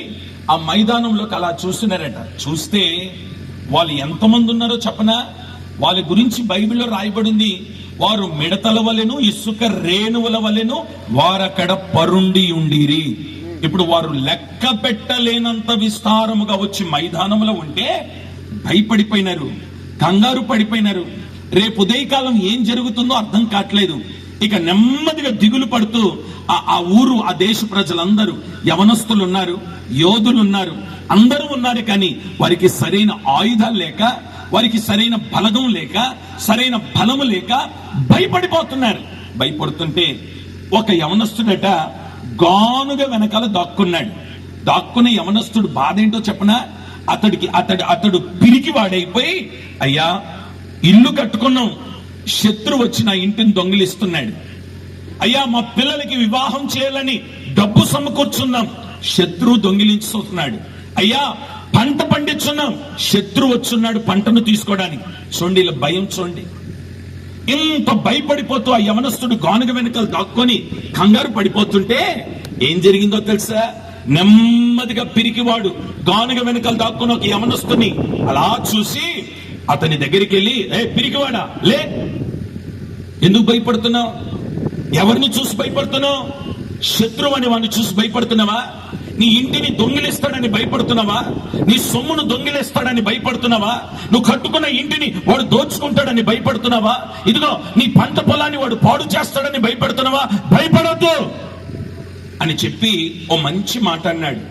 ఆ మైదానంలోకి అలా చూస్తున్నారట. చూస్తే వాళ్ళు ఎంతమంది ఉన్నారో చెప్పనా? వాళ్ళ గురించి బైబిల్లో రాయబడింది, వారు మిడతల వలెను ఇసుక రేణువుల వలెను వారక్కడ పరుండి ఉండిరి. ఇప్పుడు వారు లెక్క పెట్టలేనంత విస్తారముగా వచ్చి మైదానంలో ఉంటే భయపడిపోయినారు, కంగారు పడిపోయినారు. రేపు ఉదయకాలం ఏం జరుగుతుందో అర్థం కావట్లేదు. ఇక నెమ్మదిగా దిగులు పడుతూ ఆ ఊరు, ఆ దేశ ప్రజలందరూ, యవనస్తులు ఉన్నారు, యోధులు ఉన్నారు, అందరూ ఉన్నారు. కానీ వారికి సరైన ఆయుధాలు లేక, వారికి సరైన బలగం లేక, సరైన బలము లేక భయపడిపోతున్నారు. భయపడుతుంటే ఒక యవనస్తుడట గానుగా వెనకాల దాక్కున్నాడు. దాక్కున్న యవనస్తుడు బాధ ఏంటో చెప్పనా? అతడు పిరికి వాడైపోయి, అయ్యా ఇల్లు కట్టుకున్నాం, శత్రు వచ్చి నా ఇంటిని దొంగిలిస్తున్నాడు. అయ్యా మా పిల్లలకి వివాహం చేయాలని డబ్బు సమకూర్చున్నాం, శత్రువు దొంగిలించుతున్నాడు. అయ్యా పంట పండించున్నాం, శత్రువు వచ్చున్నాడు పంటను తీసుకోవడానికి. చూడండి ఇలా భయం, చూడండి ఇంత భయపడిపోతూ ఆ యవనస్తుడు గానుగ వెనకాల దాక్కొని కంగారు పడిపోతుంటే ఏం జరిగిందో తెలుసా? నెమ్మదిగా పిరికివాడు గానుగ వెనకాల దాక్కుని ఒక యవనస్తుని అలా చూసి అతని దగ్గరికి వెళ్ళి, ఏ పిరికివాడా లే, ఎందుకు భయపడుతున్నావు? ఎవరిని చూసి భయపడుతున్నావు? శత్రువు అని వాడిని చూసి భయపడుతున్నావా? నీ ఇంటిని దొంగిలిస్తాడని భయపడుతున్నావా? నీ సొమ్మును దొంగిలిస్తాడని భయపడుతున్నావా? నువ్వు కట్టుకున్న ఇంటిని వాడు దోచుకుంటాడని భయపడుతున్నావా? ఇదిగో నీ పంట పొలాన్ని వాడు పాడు చేస్తాడని భయపడుతున్నావా? భయపడద్దు అని చెప్పి ఓ మంచి మాట అన్నాడు.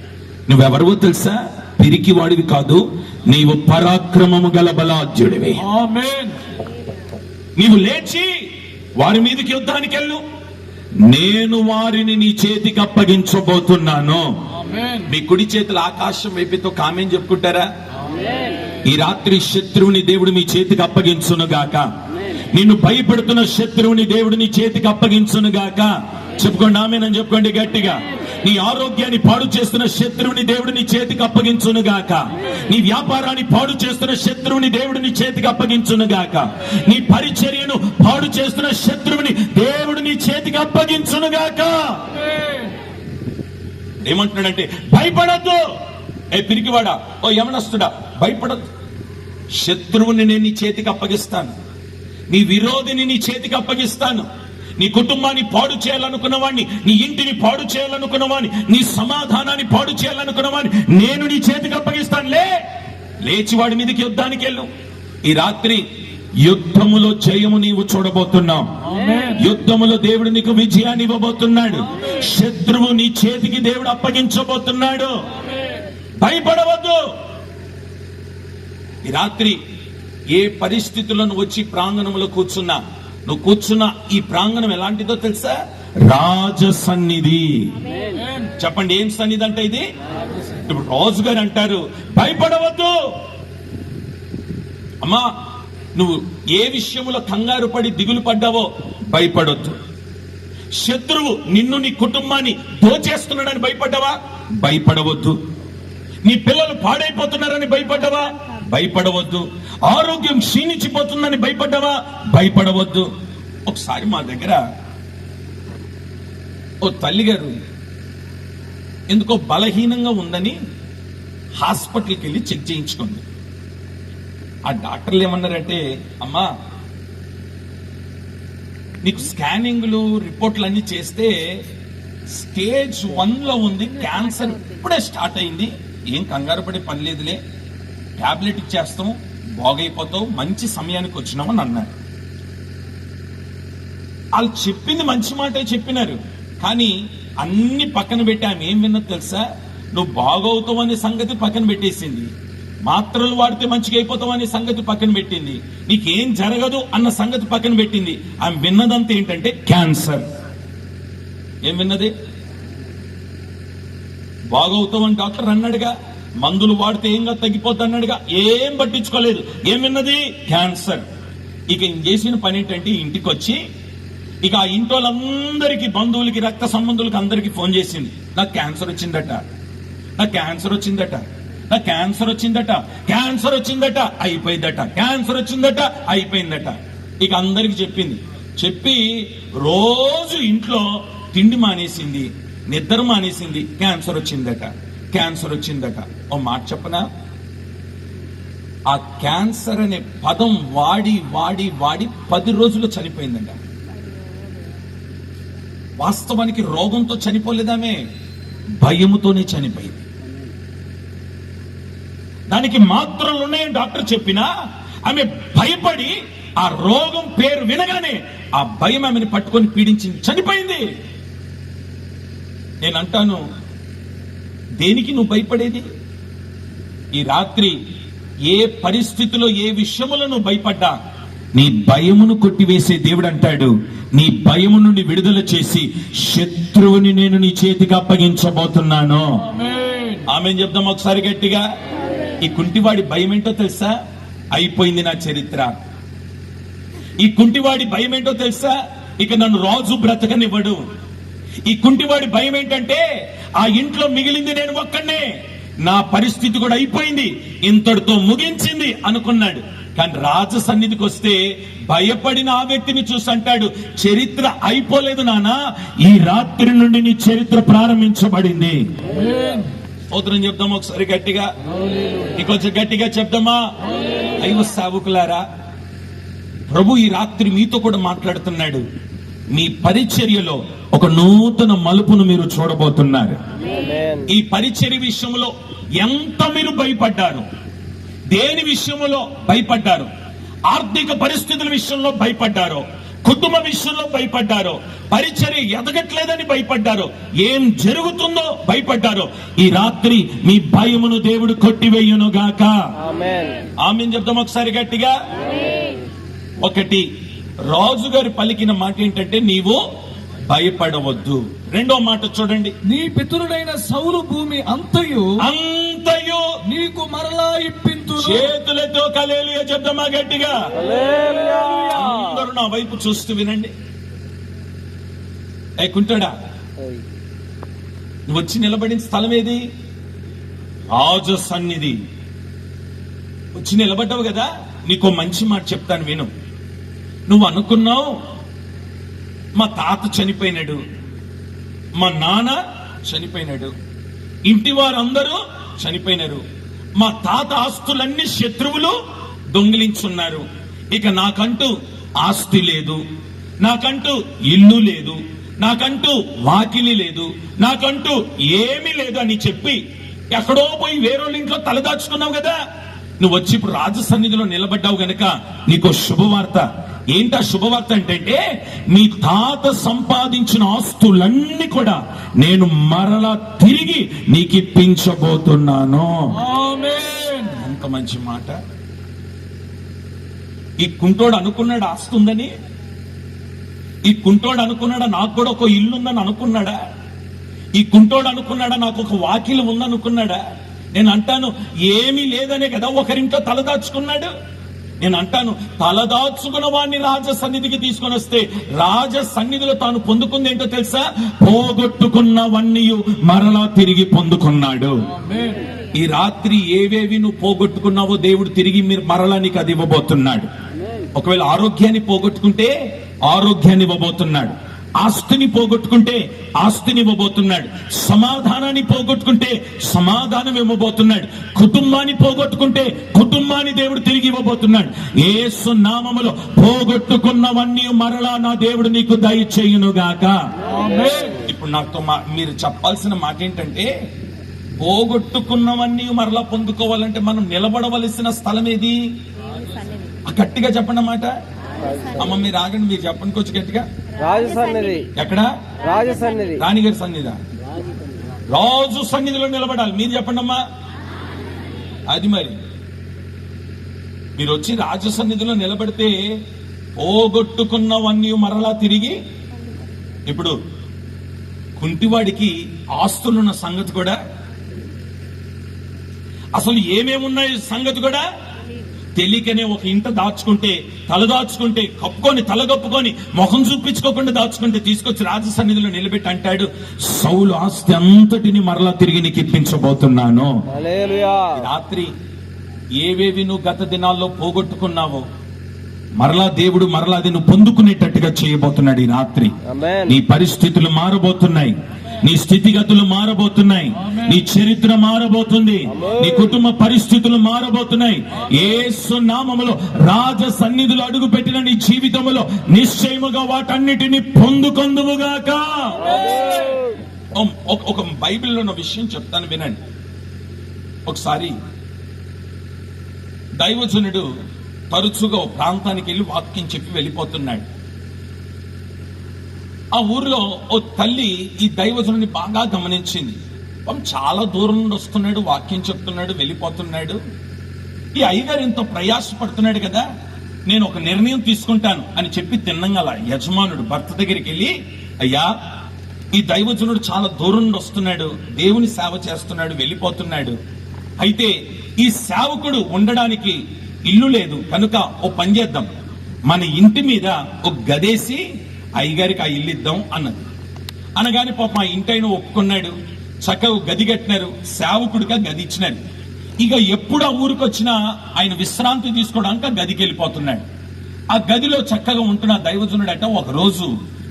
నువ్వెవరవో తెలుసా? పిరికి వాడివి కాదు, నీవు పరాక్రమము గల బలాఢ్యుడివి. ఆమేన్. నీవు లేచి వారి మీదకి యుద్ధానికి వెళ్ళు, నేను వారిని నీ చేతికి అప్పగించబోతున్నాను. మీ కుడి చేతులు ఆకాశం వైపుతో కామెంట్ చెప్పుకుంటారా? ఈ రాత్రి శత్రువుని దేవుడు మీ చేతికి అప్పగించును గాక. నిన్ను భయపెడుతున్న శత్రువుని దేవుడు నీ చేతికి అప్పగించును గాక. చెప్పుకోండి ఆమేనని చెప్పుకోండి గట్టిగా. నీ ఆరోగ్యాన్ని పాడు చేస్తున్న శత్రువుని దేవుడు నీ చేతికి అప్పగించును గాక. నీ వ్యాపారాన్ని పాడు చేస్తున్న శత్రువుని దేవుడు నీ చేతికి అప్పగించును గాక. నీ పరిచర్యను పాడు చేస్తున్న శత్రువుని దేవుడు నీ చేతికి అప్పగించును గాక. ఏమంటున్నాడంటే భయపడద్దు. ఏ పిరికివాడా, ఓ యవనస్తుడా, భయపడద్దు. శత్రువుని నేను నీ చేతికి అప్పగిస్తాను, నీ విరోధిని నీ చేతికి అప్పగిస్తాను. నీ కుటుంబాన్ని పాడు చేయాలనుకున్న వాడిని, నీ ఇంటిని పాడు చేయాలనుకున్న వాడిని, నీ సమాధానాన్ని పాడు చేయాలనుకున్న వాడిని నేను నీ చేతికి అప్పగిస్తాను. లేచి వాడి మీదకి యుద్ధానికి వెళ్ళు. ఈ రాత్రి యుద్ధములో జయము నీవు చూడబోతున్నావు. యుద్ధములో దేవుడు నీకు విజయాన్ని ఇవ్వబోతున్నాడు. శత్రువు నీ చేతికి దేవుడు అప్పగించబోతున్నాడు. భయపడవద్దు. ఈ రాత్రి ఏ పరిస్థితులను వచ్చి ప్రాంగణంలో కూర్చున్నా, నువ్వు కూర్చున్న ఈ ప్రాంగణం ఎలాంటిదో తెలుసా? రాజ సన్నిధి. చెప్పండి, ఏం సన్నిధి అంటే ఇది? ఇప్పుడు రాజు గారు అంటారు భయపడవద్దు. అమ్మా, నువ్వు ఏ విషయంలో కంగారు పడి దిగులు పడ్డావో భయపడొద్దు. శత్రువు నిన్ను నీ కుటుంబాన్ని దోచేస్తున్నాడని భయపడ్డావా? భయపడవద్దు. నీ పిల్లలు పాడైపోతున్నారని భయపడ్డావా? భయపడవద్దు. ఆరోగ్యం క్షీణించిపోతుందని భయపడ్డావా? భయపడవద్దు. ఒకసారి మా దగ్గర ఓ తల్లి గారు ఎందుకో బలహీనంగా ఉందని హాస్పిటల్కి వెళ్ళి చెక్ చేయించుకుంది. ఆ డాక్టర్లు ఏమన్నారంటే, అమ్మా నీకు స్కానింగ్లు రిపోర్ట్లు అన్ని చేస్తే స్టేజ్ 1లో ఉంది, క్యాన్సర్ ఇప్పుడే స్టార్ట్ అయింది, ఏం కంగారు పడే పని లేదులే, టాబ్లెట్ ఇచ్చేస్తాం, బాగైపోతావు, మంచి సమయానికి వచ్చినామని అన్నారు. వాళ్ళు చెప్పింది మంచి మాటే చెప్పినారు, కానీ అన్ని పక్కన పెట్టి ఆమె ఏం విన్నది తెలుసా? నువ్వు బాగవుతావు అనే సంగతి పక్కన పెట్టేసింది, మాత్రలు వాడితే మంచిగా అయిపోతావు అనే సంగతి పక్కన పెట్టింది, నీకేం జరగదు అన్న సంగతి పక్కన పెట్టింది. ఆమె విన్నదంతా ఏంటంటే క్యాన్సర్. ఏం విన్నది? బాగవుతావు అని డాక్టర్ అన్నాడుగా, మందులు వాడితే ఏంగా తగ్గిపోద్ది అన్నాడుగా, ఏం పట్టించుకోలేదు. ఏం విన్నది? క్యాన్సర్. ఇక ఏం చేసిన పని ఏంటంటే ఇంటికి వచ్చి ఇక ఆ ఇంటి వాళ్ళందరికీ, బంధువులకి, రక్త సంబంధులకి అందరికి ఫోన్ చేసింది. నాకు క్యాన్సర్ వచ్చిందట, నాకు క్యాన్సర్ వచ్చిందట, నాకు క్యాన్సర్ వచ్చిందట, క్యాన్సర్ వచ్చిందట, అయిపోయిందట, క్యాన్సర్ వచ్చిందట, అయిపోయిందట. ఇక అందరికి చెప్పింది. చెప్పి రోజు ఇంట్లో తిండి మానేసింది, నిద్ర మానేసింది, క్యాన్సర్ వచ్చిందట, క్యాన్సర్ వచ్చిందట. ఓ మాట చెప్పనా? ఆ క్యాన్సర్ అనే పదం వాడి వాడి వాడి 10 రోజుల్లో చనిపోయిందంట. వాస్తవానికి రోగంతో చనిపోలేదామే, భయముతోనే చనిపోయింది. దానికి మాత్రలు ఉన్నాయని డాక్టర్ చెప్పినా ఆమె భయపడి ఆ రోగం పేరు వినగానే ఆ భయం ఆమెను పట్టుకొని పీడించింది, చనిపోయింది. నేను అంటాను, దేనికి నువ్వు భయపడేది? ఈ రాత్రి ఏ పరిస్థితిలో ఏ విషయములో నువ్వు భయపడ్డా నీ భయమును కొట్టివేసే దేవుడు అంటాడు, నీ భయము నుండి విడుదల చేసి శత్రువుని నేను నీ చేతికి అప్పగించబోతున్నాను. ఆమేన్ చెప్దాం ఒకసారి గట్టిగా. ఈ కుంటివాడి భయం ఏంటో తెలుసా? అయిపోయింది నా చరిత్ర. ఈ కుంటివాడి భయం ఏంటో తెలుసా? ఇక నన్ను రాజు బ్రతకనివ్వడు. ఈ కుంటివాడి భయం ఏంటంటే, ఆ ఇంట్లో మిగిలింది నేను ఒక్కడే, నా పరిస్థితి కూడా అయిపోయింది, ఇంతటితో ముగించింది అనుకున్నాడు. కానీ రాజు సన్నిధికి వస్తే భయపడిన ఆ వ్యక్తిని చూసి అంటాడు, చరిత్ర అయిపోలేదు నానా, ఈ రాత్రి నుండి నీ చరిత్ర ప్రారంభించబడింది. స్తోత్రం చెప్దాం ఒకసారి గట్టిగా, ఇంకొంచెం గట్టిగా చెప్దామా? అయ్యో సేవకులారా, ప్రభు ఈ రాత్రి మీతో కూడా మాట్లాడుతున్నాడు. మీ పరిచర్యలో ఒక నూతన మలుపును మీరు చూడబోతున్నారు. ఈ పరిచర్య విషయంలో ఎంత మీరు భయపడ్డారు, దేని విషయంలో భయపడ్డారు, ఆర్థిక పరిస్థితుల విషయంలో భయపడ్డారో, కుటుంబ విషయంలో భయపడ్డారో, పరిచర్య ఎదగట్లేదని భయపడ్డారో, ఏం జరుగుతుందో భయపడ్డారో, ఈ రాత్రి మీ భయమును దేవుడు కొట్టివేయును గాక. ఆమేన్ చెప్తాం ఒకసారి గట్టిగా. ఒకటి, రాజుగారి పలికిన మాట ఏంటంటే, నీవు భయపడవద్దు. రెండో మాట చూడండి, నీ పితరుడైన సౌలు భూమి అంతయు అంతయు నీకు మరలా ఇప్పింతును. చేతులతో హల్లెలూయా చెప్దామా గట్టిగా? అందరూ నా వైపు చూస్తూ వినండి. ఏ కుంటాడా, నువ్వు వచ్చి నిలబడిన స్థలం ఏది? రాజు సన్నిధి. వచ్చి నిలబడ్డావు కదా, నీకో మంచి మాట చెప్తాను విను. నువ్వు అనుకున్నావు మా తాత చనిపోయినాడు, మా నాన్న చనిపోయినాడు, ఇంటి వారందరూ చనిపోయినారు, మా తాత ఆస్తులన్నీ శత్రువులు దొంగిలించున్నారు, ఇక నాకంటూ ఆస్తి లేదు, నాకంటూ ఇల్లు లేదు, నాకంటూ వాకిలి లేదు, నాకంటూ ఏమీ లేదు అని చెప్పి ఎక్కడో పోయి వేరేళ్ళ ఇంట్లో తలదాచుకున్నావు కదా. నువ్వు వచ్చి ఇప్పుడు రాజు సన్నిధిలో నిలబడ్డావు గనక నీకు శుభవార్త. ఏంటా శుభవార్త అంటే, మీ తాత సంపాదించిన ఆస్తులన్నీ కూడా నేను మరలా తిరిగి నీకు ఇప్పించబోతున్నాను. ఎంత మంచి మాట. ఈ కుంటోడు అనుకున్నాడు ఆస్తి ఉందని, ఈ కుంటోడు అనుకున్నాడా నాకు కూడా ఒక ఇల్లు ఉందని అనుకున్నాడా, ఈ కుంటోడు అనుకున్నాడా నాకు ఒక వాకిలి ఉందనుకున్నాడా? నేను అంటాను, ఏమీ లేదనే కదా ఒకరింట్లో తలదాచుకున్నాడు. నేను అంటాను, తలదాచుకున్న వాడిని రాజ సన్నిధికి తీసుకొని వస్తే రాజ సన్నిధిలో తాను పొందుకుంది ఏంటో తెలుసా? పోగొట్టుకున్నవన్నీ మరలా తిరిగి పొందుకున్నాడు. ఈ రాత్రి ఏవేవి నువ్వు పోగొట్టుకున్నావో దేవుడు తిరిగి మరలా నీకు అది ఇవ్వబోతున్నాడు. ఒకవేళ ఆరోగ్యాన్ని పోగొట్టుకుంటే ఆరోగ్యాన్ని ఇవ్వబోతున్నాడు. ఆస్తిని పోగొట్టుకుంటే ఆస్తిని ఇవ్వబోతున్నాడు. సమాధానాన్ని పోగొట్టుకుంటే సమాధానం ఇవ్వబోతున్నాడు. కుటుంబాన్ని పోగొట్టుకుంటే కుటుంబాన్ని దేవుడు తిరిగి ఇవ్వబోతున్నాడు. యేసు నామములో పోగొట్టుకున్నవన్నీ మరలా నా దేవుడు నీకు దయచేయునుగాక. ఇప్పుడు నాతో మీరు చెప్పాల్సిన మాట ఏంటంటే, పోగొట్టుకున్నవన్నీ మరలా పొందుకోవాలంటే మనం నిలబడవలసిన స్థలం ఏది? గట్టిగా చెప్పండి మాట. అమ్మ మీరు ఆగండి, మీరు చెప్పండి కొంచెం గట్టిగా. రాజు సన్నిధి. ఎక్కడ? రాజు సన్నిధి. రాణిగారి సన్నిధి. రాజు సన్నిధిలో నిలబడాలి. మీరు చెప్పండి అమ్మా. అది మరి మీరు వచ్చి రాజు సన్నిధిలో నిలబడితే పోగొట్టుకున్నవన్నీ మరలా తిరిగి. ఇప్పుడు కుంటివాడికి ఆస్తులున్న సంగతి కూడా, అసలు ఏమేమున్నాయి సంగతి కూడా తెలియకనే ఒక ఇంట దాచుకుంటే, తల దాచుకుంటే, కప్పుకొని తల కప్పుకొని ముఖం చూపించుకోకుండా దాచుకుంటే తీసుకొచ్చి రాజ సన్నిధిలో నిలబెట్టి అంటాడు, సౌలు ఆస్తి అంతటిని మరలా తిరిగి నీకు ఇప్పించబోతున్నాను. హల్లెలూయా. రాత్రి ఏవేవి నువ్వు గత దినాల్లో పోగొట్టుకున్నావో మరలా దేవుడు మరలా అది నువ్వు పొందుకునేటట్టుగా చేయబోతున్నాడు. ఈ రాత్రి ఆమేన్. నీ పరిస్థితులు మారబోతున్నాయి, నీ స్థితిగతులు మారబోతున్నాయి, నీ చరిత్ర మారబోతుంది, నీ కుటుంబ పరిస్థితులు మారబోతున్నాయి. యేసు నామములో రాజ సన్నిధిలో అడుగు పెట్టిన నీ జీవితంలో నిశ్చయముగా వాటన్నిటిని పొందుకొందువుగాక. ఒక బైబిల్లో ఉన్న విషయం చెప్తాను వినండి. ఒకసారి దైవజనుడు తరచుగా ఓ ప్రాంతానికి వెళ్ళి వాక్యం చెప్పి వెళ్ళిపోతున్నాడు. ఆ ఊరిలో ఓ తల్లి ఈ దైవజనుని బాగా గమనించింది. చాలా దూరం నుండి వస్తున్నాడు, వాక్యం చెప్తున్నాడు, వెళ్ళిపోతున్నాడు. ఈ అయ్యగారు ఎంతో ప్రయాసపడుతున్నాడు కదా, నేను ఒక నిర్ణయం తీసుకుంటాను అని చెప్పి తిన్నంగల యజమానుడు భర్త దగ్గరికి వెళ్ళి, అయ్యా ఈ దైవజనుడు చాలా దూరం నుండి వస్తున్నాడు, దేవుని సేవ చేస్తున్నాడు, వెళ్ళిపోతున్నాడు. అయితే ఈ సేవకుడు ఉండడానికి ఇల్లు లేదు కనుక ఓ పని చేద్దాం, మన ఇంటి మీద ఒక గదేసి అయ్యగారికి ఆ ఇల్లు ఇద్దాం అన్నది. అనగానే పాప ఆ ఇంటైన ఒప్పుకున్నాడు. చక్కగా గది కట్టినారు, సేవకుడిగా గది ఇచ్చినారు. ఇక ఎప్పుడు ఆ ఊరికి వచ్చినా ఆయన విశ్రాంతి తీసుకోవడానికి ఆ గదికి వెళ్ళిపోతున్నాడు. ఆ గదిలో చక్కగా ఉంటున్న దైవజనుడట ఒక రోజు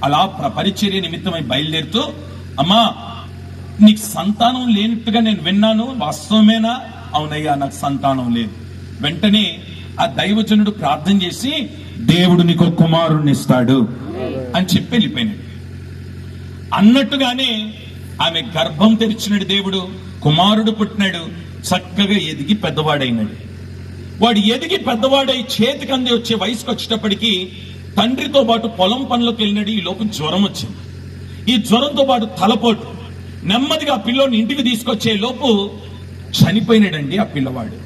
అలా పరిచర్య నిమిత్తమై బయలుదేరుతూ, అమ్మా నీకు సంతానం లేనట్టుగా నేను విన్నాను, వాస్తవమేనా? అవునయ్యా నాకు సంతానం లేదు. వెంటనే ఆ దైవజనుడు ప్రార్థన చేసి, దేవుడు నీకు కుమారుణ్ణి ఇస్తాడు అని చెప్పి వెళ్ళిపోయినాడు. అన్నట్టుగానే ఆమె గర్భం తెరిచినాడు దేవుడు, కుమారుడు పుట్టినాడు, చక్కగా ఎదిగి పెద్దవాడైనాడు. వాడు ఎదిగి పెద్దవాడై చేతికి అంది వచ్చే వయసుకు వచ్చేటప్పటికి తండ్రితో పాటు పొలం పనులకు వెళ్ళినాడు. ఈ లోపు జ్వరం వచ్చింది. ఈ జ్వరంతో పాటు తలపోటు. నెమ్మదిగా ఆ పిల్లోని ఇంటికి తీసుకొచ్చే లోపు చనిపోయినాడండి ఆ పిల్లవాడు.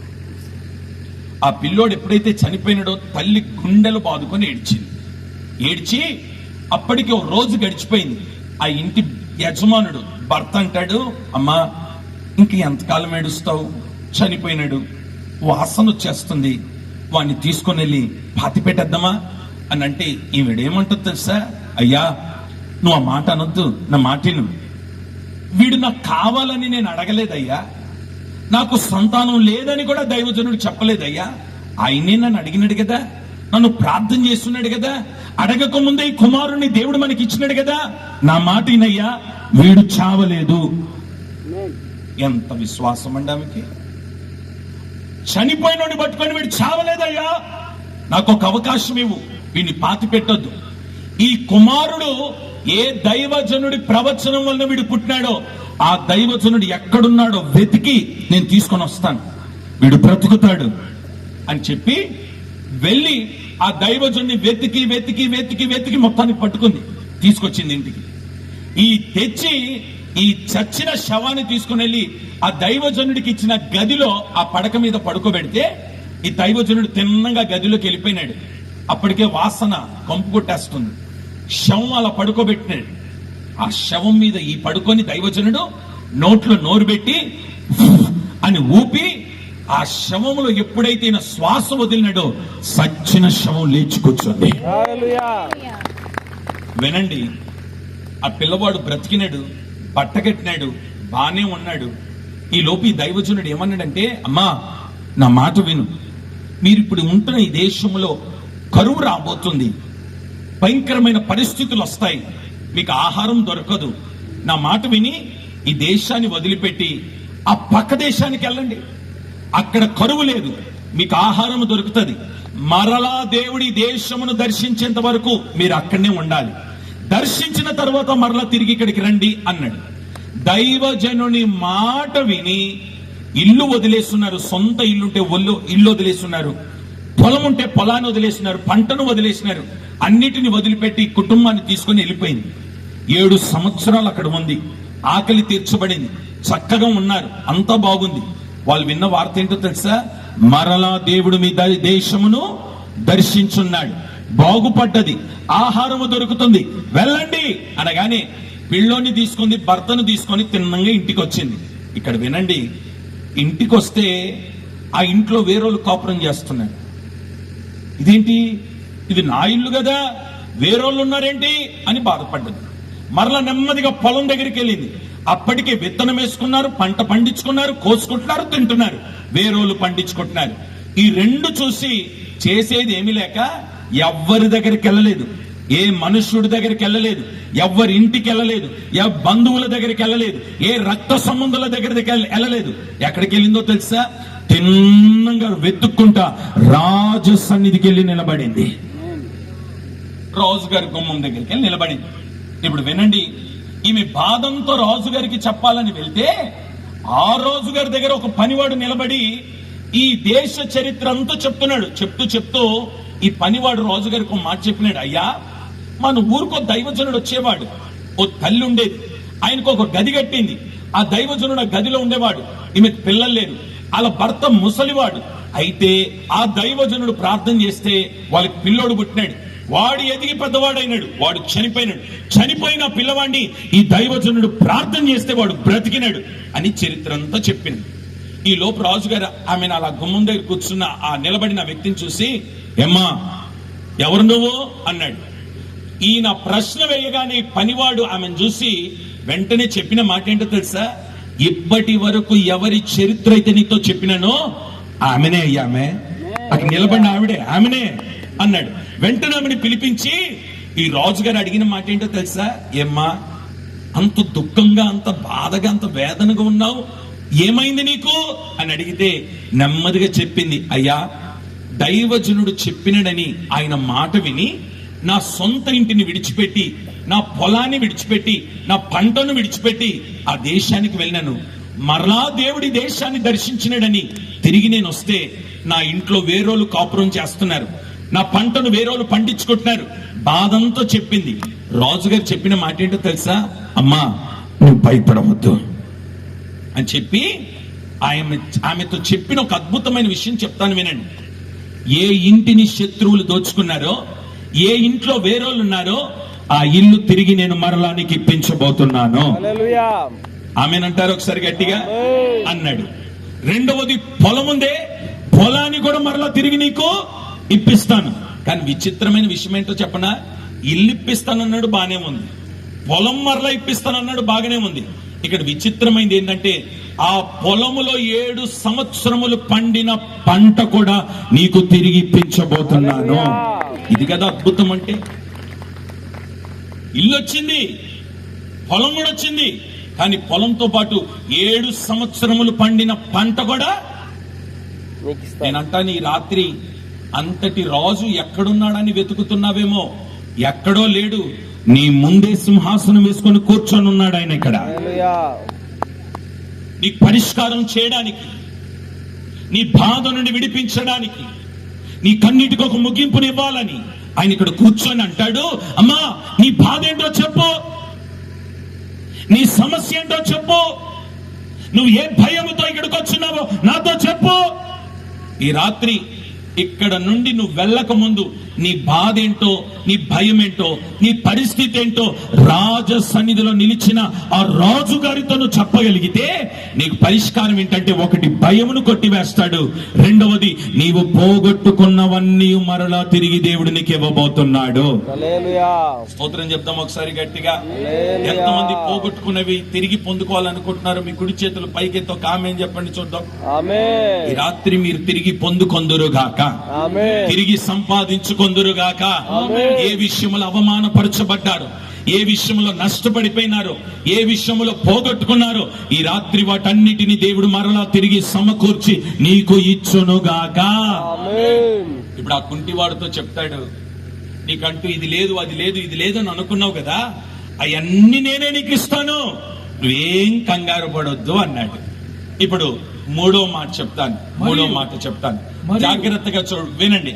ఆ పిల్లోడు ఎప్పుడైతే చనిపోయినాడో తల్లి గుండెలు బాదుకొని ఏడ్చింది. ఏడ్చి అప్పటికి ఒక రోజు గడిచిపోయింది. ఆ ఇంటి యజమానుడు భర్త అంటాడు, అమ్మా ఇంక ఎంతకాలం ఏడుస్తావు, చనిపోయినాడు, వాసన వచ్చేస్తుంది, వాడిని తీసుకొని వెళ్ళి పాతి పెట్టేద్దామా అని అంటే ఈవిడేమంటుంది తెలుసా? అయ్యా నువ్వు ఆ మాట అనొద్దు, నా మాటను, వీడు నాకు కావాలని నేను అడగలేదయ్యా, నాకు సంతానం లేదని కూడా దైవజనుడు చెప్పలేదయ్యా, ఆయనే నన్ను అడిగినాడు కదా, నన్ను ప్రార్థన చేస్తున్నాడు కదా, అడగక ముందే ఈ కుమారుణ్ణి దేవుడు మనకి ఇచ్చినాడు కదా, నా మాట వినయ్యా, వీడు చావలేదు. ఎంత విశ్వాసం అండి ఆమెకి. చనిపోయినోడిని పట్టుకొని వీడు చావలేదయ్యా, నాకు ఒక అవకాశం ఇవ్వు, వీడిని పాతి పెట్టొద్దు. ఈ కుమారుడు ఏ దైవజనుడి ప్రవచనం వల్ల వీడు పుట్టినాడో ఆ దైవజనుడు ఎక్కడున్నాడో వెతికి నేను తీసుకొని వస్తాను, వీడు బ్రతుకుతాడు అని చెప్పి వెళ్ళి ఆ దైవజనుడిని వెతికి వెతికి వెతికి వెతికి మొత్తానికి పట్టుకుంది, తీసుకొచ్చింది ఇంటికి. ఈ తెచ్చి ఈ చచ్చిన శవాన్ని తీసుకుని వెళ్ళి ఆ దైవజనుడికి ఇచ్చిన గదిలో ఆ పడక మీద పడుకోబెడితే ఈ దైవజనుడు తిన్నంగా గదిలోకి వెళ్ళిపోయినాడు. అప్పటికే వాసన కంపు కొట్టేస్తుంది. శవం అలా పడుకోబెట్టినాడు. ఆ శవం మీద ఈ పడుకొని దైవజనుడు నోట్లో నోరు పెట్టి అని ఊపి ఆ శవములో ఎప్పుడైతే ఈయన శ్వాస వదిలినాడో సచ్చిన శవం లేచి కూర్చోండి. హల్లెలూయా. వినండి, ఆ పిల్లవాడు బ్రతికినాడు, బట్టకట్టినాడు, బానే ఉన్నాడు. ఈ లోపు ఈ దైవజనుడు ఏమన్నాడంటే, అమ్మా నా మాట విను, మీరు ఇప్పుడు ఉంటున్న ఈ దేశంలో కరువు రాబోతుంది, భయంకరమైన పరిస్థితులు వస్తాయి, మీకు ఆహారం దొరకదు. నా మాట విని ఈ దేశాన్ని వదిలిపెట్టి ఆ పక్క దేశానికి వెళ్ళండి, అక్కడ కరువు లేదు, మీకు ఆహారం దొరుకుతుంది. మరలా దేవుడి దేశమును దర్శించేంత వరకు మీరు అక్కడనే ఉండాలి, దర్శించిన తర్వాత మరలా తిరిగి ఇక్కడికి రండి అన్నాడు. దైవజనుని మాట విని ఇల్లు వదిలేస్తున్నారు, సొంత ఇల్లుంటే ఇల్లు వదిలేస్తున్నారు, పొలం ఉంటే పొలాన్ని వదిలేస్తున్నారు, పంటను వదిలేసినారు, అన్నిటిని వదిలిపెట్టి కుటుంబాన్ని తీసుకుని వెళ్ళిపోయింది. 7 సంవత్సరాలు అక్కడ ఉంది, ఆకలి తీర్చబడింది, చక్కగా ఉన్నారు, అంతా బాగుంది. వాళ్ళు విన్న వార్త ఏంటో తెలుసా? మరలా దేవుడు మీ దేశమును దర్శించున్నాడు, బాగుపడ్డది, ఆహారము దొరుకుతుంది, వెళ్ళండి అనగానే పిల్లోని తీసుకుంది, భర్తను తీసుకొని తిన్నంగా ఇంటికి వచ్చింది. ఇక్కడ వినండి, ఇంటికి వస్తే ఆ ఇంట్లో వేరేళ్ళు కాపురం చేస్తున్నారు. ఇదేంటి, ఇది నా ఇల్లు కదా, వేరేళ్ళు ఉన్నారేంటి అని బాధపడ్డది. మరలా నెమ్మదిగా పొలం దగ్గరికి వెళ్ళింది. అప్పటికే విత్తనం వేసుకున్నారు, పంట పండించుకున్నారు, కోసుకుంటున్నారు, తింటున్నారు, వేరేళ్ళు పండించుకుంటున్నారు. ఈ రెండు చూసి చేసేది ఏమీ లేక ఎవ్వరి దగ్గరికి వెళ్ళలేదు, ఏ మనుష్యుడి దగ్గరికి వెళ్ళలేదు, ఎవ్వరి ఇంటికి వెళ్ళలేదు, ఏ బంధువుల దగ్గరికి వెళ్ళలేదు, ఏ రక్త సంబంధుల దగ్గరికి వెళ్ళలేదు. ఎక్కడికి వెళ్ళిందో తెలుసా? తిన్నంగా వెతుక్కుంటా రాజు సన్నిధికి వెళ్ళి నిలబడింది, రాజుగారి గుమ్మం దగ్గరికి వెళ్ళి నిలబడింది. ఇప్పుడు వినండి, ఈమె బాధంతో రాజుగారికి చెప్పాలని వెళ్తే ఆ రాజుగారి దగ్గర ఒక పనివాడు నిలబడి ఈ దేశ చరిత్ర అంతా చెప్తున్నాడు. చెప్తూ ఈ పనివాడు రాజుగారికి ఒక మాట చెప్పినాడు, అయ్యా మన ఊరికో దైవజనుడు వచ్చేవాడు, ఓ తల్లి ఉండేది, ఆయనకు ఒక గది కట్టింది, ఆ దైవజనుడు ఆ గదిలో ఉండేవాడు, ఈమెకు పిల్లలు లేరు, వాళ్ళ భర్త ముసలివాడు. అయితే ఆ దైవజనుడు ప్రార్థన చేస్తే వాళ్ళకి పిల్లోడు పుట్టినాడు, వాడు ఎదిగి పెద్దవాడైనాడు, వాడు చనిపోయినాడు, చనిపోయిన పిల్లవాడిని ఈ దైవజనుడు ప్రార్థన చేస్తే వాడు బ్రతికినాడు అని చరిత్ర అంతా చెప్పింది. ఈ లోపు రాజుగారు ఆమెను అలా గుమ్మం దగ్గర కూర్చున్న ఆ నిలబడిన వ్యక్తిని చూసి, ఏమ్మా ఎవరు నువ్వు అన్నాడు. ఈయన ప్రశ్న వేయగానే పనివాడు ఆమెను చూసి వెంటనే చెప్పిన మాట ఏంటో తెలుసా? ఇప్పటి వరకు ఎవరి చరిత్ర అయితే నీతో చెప్పినానో ఆమెనే అయ్యా, ఆమె అక్కడ నిలబడిన ఆవిడే, ఆమెనే అన్నాడు. వెంటనే ఆమెను పిలిపించి ఈ రాజుగారు అడిగిన మాట ఏంటో తెలుసా? ఏమ్మా అంత దుఃఖంగా, అంత బాధగా, అంత వేదనగా ఉన్నావు, ఏమైంది నీకు అని అడిగితే నెమ్మదిగా చెప్పింది, అయ్యా దైవజనుడు చెప్పినడని ఆయన మాట విని నా సొంత ఇంటిని విడిచిపెట్టి, నా పొలాన్ని విడిచిపెట్టి, నా పంటను విడిచిపెట్టి ఆ దేశానికి వెళ్ళాను. మరలా దేవుడి దేశాన్ని దర్శించినడని తిరిగి నేను వస్తే నా ఇంట్లో వేరోలు కాపురం చేస్తున్నారు, నా పంటను వేరోలు పండించుకుంటున్నారు, బాధంతో చెప్పింది. రాజుగారు చెప్పిన మాట ఏంటో తెలుసా? అమ్మా నువ్వు భయపడవద్దు అని చెప్పి ఆమెతో చెప్పిన ఒక అద్భుతమైన విషయం చెప్తాను వినండి. ఏ ఇంటిని శత్రువులు దోచుకున్నారో, ఏ ఇంట్లో వేరోళ్ళు ఉన్నారో ఆ ఇల్లు తిరిగి నేను మరలా నీకు ఇప్పించబోతున్నాను. హల్లెలూయా. ఆమెనంటారు ఒకసారి గట్టిగా అన్నాడు. రెండవది, పొలం ఉందే, పొలాన్ని కూడా మరలా తిరిగి నీకు ఇప్పిస్తాను. కానీ విచిత్రమైన విషయం ఏంటో చెప్పనా? ఇల్లు ఇప్పిస్తానన్నాడు, బాగానే ఉంది, పొలం మరలా ఇప్పిస్తానన్నాడు, బాగానే ఉంది. ఇక్కడ విచిత్రమైంది ఏంటంటే ఆ పొలములో 7 సంవత్సరములు పండిన పంట కూడా నీకు తిరిగి ఇప్పించబోతున్నాను. ఇది కదా అద్భుతం అంటే. ఇల్లు వచ్చింది, పొలం కూడా వచ్చింది, కానీ పొలంతో పాటు 7 సంవత్సరములు పండిన పంట కూడా నేనంటాను. ఈ రాత్రి అంతటి రాజు ఎక్కడున్నాడని వెతుకుతున్నావేమో, ఎక్కడో లేడు, నీ ముందే సింహాసనం వేసుకొని కూర్చొని ఉన్నాడు ఆయన ఇక్కడ. నీకు పరిష్కారం చేయడానికి, నీ బాధ నుండి విడిపించడానికి, నీ కన్నిటికి ఒక ముగింపునివ్వాలని ఆయన ఇక్కడ కూర్చొని అంటాడు, అమ్మా నీ బాధ ఏంటో చెప్పు, నీ సమస్య ఏంటో చెప్పు, నువ్వు ఏ భయముతో ఇక్కడికి వచ్చినావో నాతో చెప్పు. ఈ రాత్రి ఇక్కడ నుండి నువ్వు వెళ్ళక ముందు నీ బాధ ఏంటో, నీ భయం ఏంటో, నీ పరిస్థితి ఏంటో రాజ సన్నిధిలో నిలిచిన ఆ రాజు గారితో నువ్వు చెప్పగలిగితే నీకు పరిష్కారం ఏంటంటే, ఒకటి భయమును కొట్టివేస్తాడు, రెండవది నీవు పోగొట్టుకున్నవన్నీ మరలా తిరిగి దేవుడు నీకు ఇవ్వబోతున్నాడు. హల్లెలూయా. స్తోత్రం చెప్తాం ఒకసారి గట్టిగా. హల్లెలూయా. ఎంతమంది పోగొట్టుకున్నవి తిరిగి పొందుకోవాలనుకుంటున్నారు? మీ కుడి చేతులు పైకెత్తో కామెంట్ చెప్పండి చూద్దాం. ఆమేన్. ఈ రాత్రి మీరు తిరిగి పొందుకొందురుగాక, ఆమేన్. తిరిగి సంపాదించుకొందురుగాక. ఆమేన్. ఏ విషయంలో అవమానపరచబడ్డారు, ఏ విషయంలో నష్టపడిపోయినారో, ఏ విషయంలో పోగొట్టుకున్నారో, ఈ రాత్రి వాటన్నిటిని దేవుడు మరలా తిరిగి సమకూర్చి నీకు ఇచ్చునుగాక. ఆమేన్. ఇప్పుడు ఆ కుంటివాడితో చెప్తాడు, నీకంటూ ఇది లేదు, అది లేదు, ఇది లేదు అని అనుకున్నావు కదా, అవన్నీ నేనే నీకు ఇస్తాను, నువ్వేం కంగారు పడొద్దు అన్నాడు. ఇప్పుడు మూడో మాట చెప్తాను, జాగ్రత్తగా చూడు, వినండి.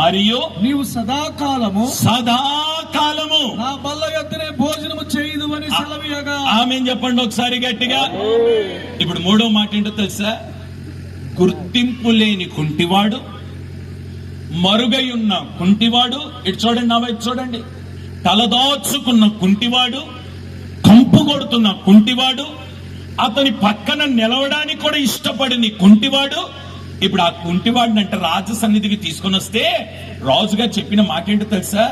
మరియు నీవు సదాకాలము నా బల్ల యొద్దనే భోజనము చేయదు అని సెలవీయగా. ఆమేన్ చెప్పండి ఒకసారి గట్టిగా. ఇప్పుడు మూడో మాట ఏంటో తెలుసా? గుర్తింపు లేని కుంటివాడు, మరుగై ఉన్న కుంటివాడు, ఇటు చూడండి, నా వైపు చూడండి, తలదాచుకున్న కుంటివాడు, కంపు కొడుతున్న కుంటివాడు, అతని పక్కన నిలవడానికి కూడా ఇష్టపడిన కుంటివాడు. ఇప్పుడు ఆ కుంటివాడిని అంటే రాజ సన్నిధికి తీసుకొని వస్తే రాజుగా చెప్పిన మాట ఏంటో తెలుసా?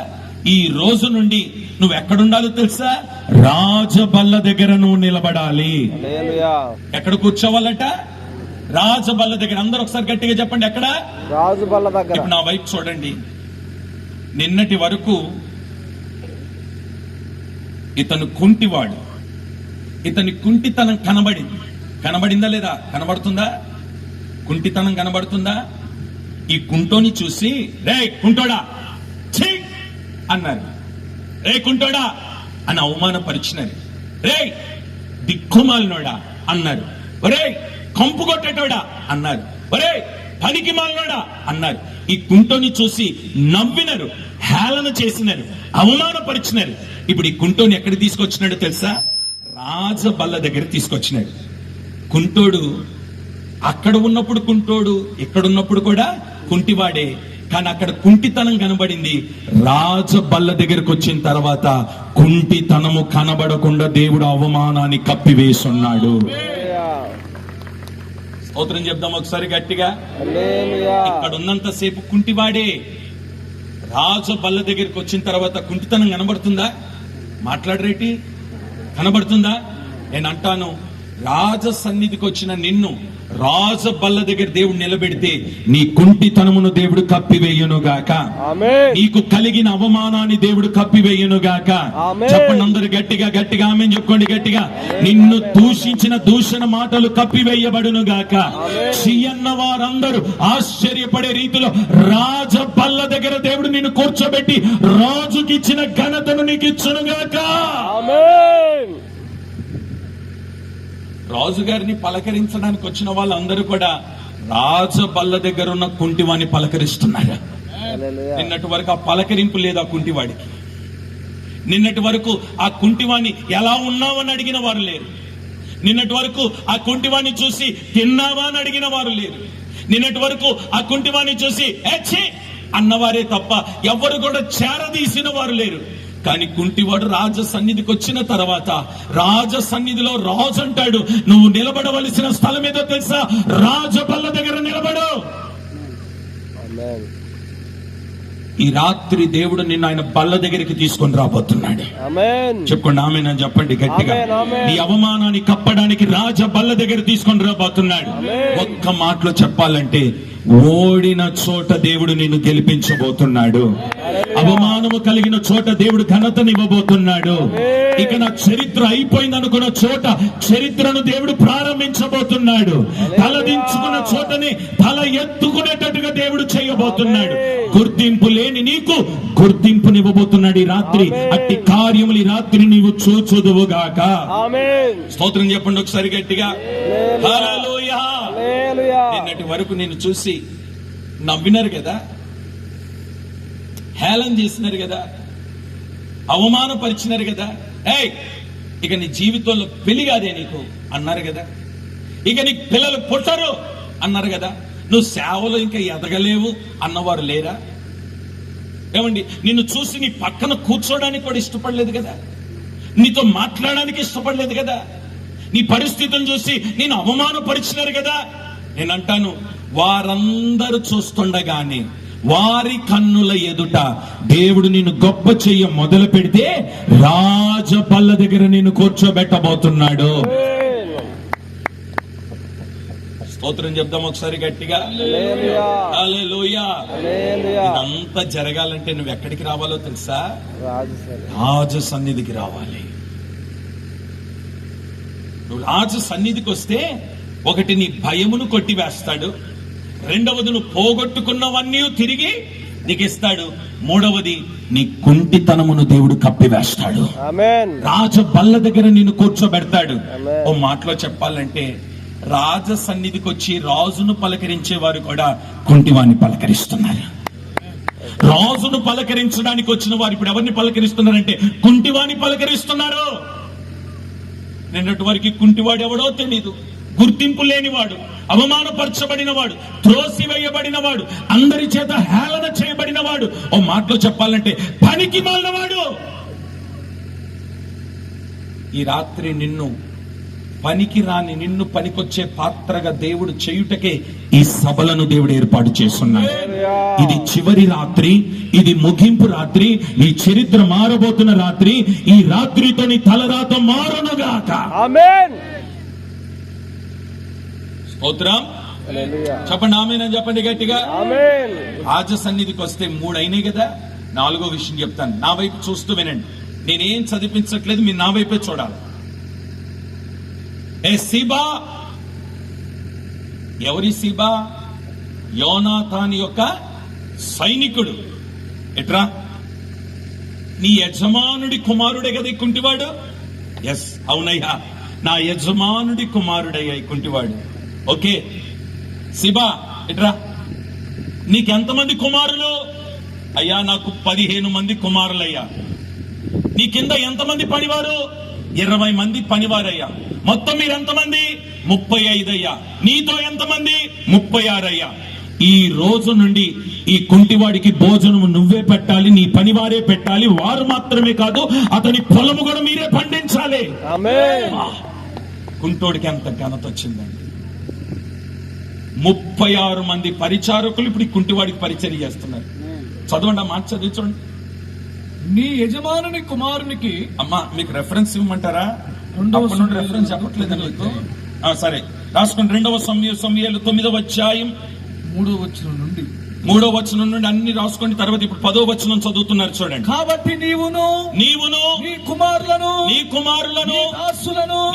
ఈ రోజు నుండి నువ్వు ఎక్కడుండాలో తెలుసా? రాజబల్ల దగ్గర నువ్వు నిలబడాలి. హల్లెలూయా. ఎక్కడ కూర్చోవాలట? రాజబల్ల దగ్గర. అందరూ ఒకసారి గట్టిగా చెప్పండి, ఎక్కడ? రాజు బల్ల దగ్గర. ఇప్పుడు నా వైపు చూడండి. నిన్నటి వరకు ఇతను కుంటివాడు, ఇతని కుంటితనం కనబడిందా లేదా? కనబడుతుందా? కుంటితనం కనబడుతుందా? ఈ కుంటోని చూసి రే కుంటోడా ఛీ అన్నారు, రే కుంటోడా అని అవమానపరిచినారు, రే దిక్కుమాలినోడా అన్నారు, ఒరే కంపు కొట్టేటోడా అన్నారు, ఒరే పనికి మాలినోడా అన్నారు. ఈ కుంటోని చూసి నవ్వినారు, హేళన చేసినారు, అవమానపరిచినారు. ఇప్పుడు ఈ కుంటోని ఎక్కడ తీసుకొచ్చినాడో తెలుసా? రాజబల్ల దగ్గర తీసుకొచ్చినాడు. కుంటోడు అక్కడ ఉన్నప్పుడు కుంటోడు, ఇక్కడున్నప్పుడు కూడా కుంటివాడే, కానీ అక్కడ కుంటితనం కనబడింది. రాజబల్ల దగ్గరకు వచ్చిన తర్వాత కుంటితనము కనబడకుండా దేవుడు అవమానాన్ని కప్పివేసున్నాడు. స్తోత్రం చెప్దాం ఒకసారి గట్టిగా. హల్లెలూయా. ఇక్కడ ఉన్నంతసేపు కుంటివాడే, రాజబల్ల దగ్గరికి వచ్చిన తర్వాత కుంటితనం కనబడుతుందా? మాట్లాడరేటి? కనబడుతుందా? నేను అంటాను, రాజ సన్నిధికి వచ్చిన నిన్ను రాజబల్ల దగ్గర దేవుడు నిలబెడితే నీ కుంటితనమును దేవుడు కప్పివేయునుగాక. ఆమేన్. నీకు కలిగిన అవమానాన్ని దేవుడు కప్పివేయునుగాక. ఆమేన్. చెప్పండి అందరు గట్టిగా గట్టిగా ఆమేన్ చెప్పుకోండి గట్టిగా. నిన్ను దూషించిన దూషణ మాటలు కప్పివేయబడునుగాక. చెయ్యన్న వారందరూ ఆశ్చర్యపడే రీతిలో రాజబల్ల దగ్గర దేవుడు నిన్ను కూర్చోబెట్టి రాజుకి ఇచ్చిన ఘనతను నీకు ఇచ్చునుగాక. ఆమేన్. రాజుగారిని పలకరించడానికి వచ్చిన వాళ్ళందరూ కూడా రాజబల్ల దగ్గర ఉన్న కుంటివాణ్ణి పలకరిస్తున్నారు. హల్లెలూయా. నిన్నటి వరకు ఆ పలకరింపు లేదు ఆ కుంటివాడికి. నిన్నటి వరకు ఆ కుంటివాణ్ణి ఎలా ఉన్నావని అడిగిన వారు లేరు. నిన్నటి వరకు ఆ కుంటివాణ్ణి చూసి తిన్నావా అని అడిగిన వారు లేరు. నిన్నటి వరకు ఆ కుంటివాణ్ణి చూసి ఏచ్చి అన్నవారే తప్ప ఎవరు కూడా చేరదీసిన వారు లేరు. కానీ కుంటివాడు రాజ సన్నిధికి వచ్చిన తర్వాత రాజ సన్నిధిలో రాజు అంటాడు, నువ్వు నిలబడవలసిన స్థలం ఏదో తెలుసా? రాజబల్ల దగ్గర నిలబడు. ఆమేన్. ఈ రాత్రి దేవుడు నిన్ను ఆయన బల్ల దగ్గరికి తీసుకొని రాబోతున్నాడు. ఆమేన్. చెప్పుకోండి ఆమేన్ అని చెప్పండి గట్టిగా. ఆమేన్, ఆమేన్. నీ అవమానాన్ని కప్పడానికి రాజ బల్ల దగ్గర తీసుకొని రాబోతున్నాడు. ఆమేన్. ఒక్క మాటలో చెప్పాలంటే ఓడిన చోట దేవుడు నిన్ను గెలిపించబోతున్నాడు. అవమానము కలిగిన చోట దేవుడు ఘనతనివ్వబోతున్నాడు. ఇక నా చరిత్ర అయిపోయింది అనుకున్న చోట చరిత్రను దేవుడు ప్రారంభించబోతున్నాడు. తలదించుకున్న చోటని తల ఎత్తుకునేటట్టుగా దేవుడు చేయబోతున్నాడు. గుర్తింపు లేని నీకు గుర్తింపునివ్వబోతున్నాడు ఈ రాత్రి. అట్టి కార్యములు ఈ రాత్రి నీవు చూచుదువుగాక. ఆమేన్. స్తోత్రం చెప్పండి ఒకసారి గట్టిగా. హల్లెలూయా. హల్లెలూయా. నిన్నటి వరకు నేను చూసి నవ్వినారు కదా, హేళన చేసినారు కదా, అవమానపరిచినారు కదా, ఏయ్ ఇక నీ జీవితంలో పెళ్లి కాదే నీకు అన్నారు కదా, ఇక నీకు పిల్లలు పుట్టరు అన్నారు కదా, నువ్వు సేవలో ఇంకా ఎదగలేవు అన్నవారు లేరా? ఏమండి, నిన్ను చూసి నీ పక్కన కూర్చోడానికి కూడా ఇష్టపడలేదు కదా, నీతో మాట్లాడడానికి ఇష్టపడలేదు కదా, నీ పరిస్థితిని చూసి నేను అవమానపరిచినారు కదా. నేను అంటాను, వారందరూ చూస్తుండగానే వారి కన్నుల ఎదుట దేవుడు నిన్ను గొప్ప చెయ్య మొదలు పెడితే రాజబల్ల దగ్గర నిన్ను కూర్చోబెట్టబోతున్నాడు. స్తోత్రం చెప్దాం ఒకసారి గట్టిగా. హల్లెలూయా. హల్లెలూయా. హల్లెలూయా. ఇదంతా జరగాలంటే నువ్వు ఎక్కడికి రావాలో తెలుసా? రాజసన్. రాజు సన్నిధికి రావాలి. నువ్వు రాజు సన్నిధికి వస్తే ఒకటి నీ భయమును కొట్టివేస్తాడు, రెండవది నువ్వు పోగొట్టుకున్నవన్నీ తిరిగి నీకు ఇస్తాడు, మూడవది నీ కుంటితనమును దేవుడు కప్పివేస్తాడు. ఆమేన్. రాజ బల్ల దగ్గర నిన్ను కూర్చోబెడతాడు. ఆమేన్. ఓ మాటలో చెప్పాలంటే రాజ సన్నిధికి వచ్చి రాజును పలకరించే వారు కూడా కుంటివాణ్ణి పలకరిస్తున్నారు. రాజును పలకరించడానికి వచ్చిన వారు ఇప్పుడు ఎవరిని పలకరిస్తున్నారంటే కుంటివాణ్ణి పలకరిస్తున్నారు. నిన్నటి వరకు కుంటివాడు ఎవడో తెలీదు, గుర్తింపు లేనివాడు, అవమానపరచబడిన వాడు, త్రోసివేయబడిన వాడు, అందరి చేత హేళన చేయబడిన వాడు, ఓ మాటలో చెప్పాలంటే పనికి మాలినవాడు. ఈ రాత్రి నిన్ను పనికి రాని నిన్ను పనికొచ్చే పాత్రగా దేవుడు చేయుటకే ఈ సభలను దేవుడు ఏర్పాటు చేస్తున్నాడు. ఇది చివరి రాత్రి, ఇది ముగింపు రాత్రి, ఈ చరిత్ర మారబోతున్న రాత్రి. ఈ రాత్రితో నీ తలరాత మారునుగాక. ఆమేన్. స్తోత్రం. హల్లెలూయా. చెప్పండి ఆమేన్ అని చెప్పండి గట్టిగా. ఆమేన్. రాజ సన్నిధికి వస్తే 3 అయినాయి కదా. 4వ విషయం చెప్తాను, నా వైపు చూస్తూ వినండి. నేనేం చదివించట్లేదు, మీరు నా వైపే చూడాలి. ఏ సీబా, ఎవరి సీబా? యోనాతాను యొక్క సైనికుడు. ఎట్రా, నీ యజమానుడి కుమారుడే కదా ఈ కుంటివాడు. ఎస్, అవునయ్యా, నా యజమానుడి కుమారుడయ్యా ఈ కుంటివాడు. ఓకే సీబా, ఎట్రా, నీకెంతమంది కుమారులు? అయ్యా నాకు 15 మంది కుమారులయ్యా. నీ కింద ఎంతమంది పనివారు? 20 మంది పనివారయ్యా. మొత్తం మీరు ఎంతమంది? 35 అయ్యా. నీతో ఎంతమంది? 36 అయ్యా. ఈ రోజు నుండి ఈ కుంటివాడికి భోజనం నువ్వే పెట్టాలి, నీ పనివారే పెట్టాలి. వారు మాత్రమే కాదు, అతని పొలము కూడా మీరే పండించాలి. ఆమేన్. కుంటోడికి ఎంత ఘనత వచ్చిందండి. 36 మంది పరిచారకులు ఇప్పుడు ఈ కుంటివాడికి పరిచర్య చేస్తున్నారు. చదవండి, ఆ మాట చదివి చూడండి. నీ యజమానుని కుమారునికి. అమ్మా మీకు రెఫరెన్స్ ఇవ్వమంటారా? అప్పటి నుండి రెఫరెన్స్ చెప్పట్లేదండి మీకు. సరే రాసుకోండి. 2వ సమూయేలు 9వ అధ్యాయం 3వ వచనం నుండి 3వ వచనం నుండి అన్ని రాసుకోండి. తర్వాత ఇప్పుడు 10వ వచనం చదువుతున్నారు చూడండి. కాబట్టి నీవును నీ కుమారులను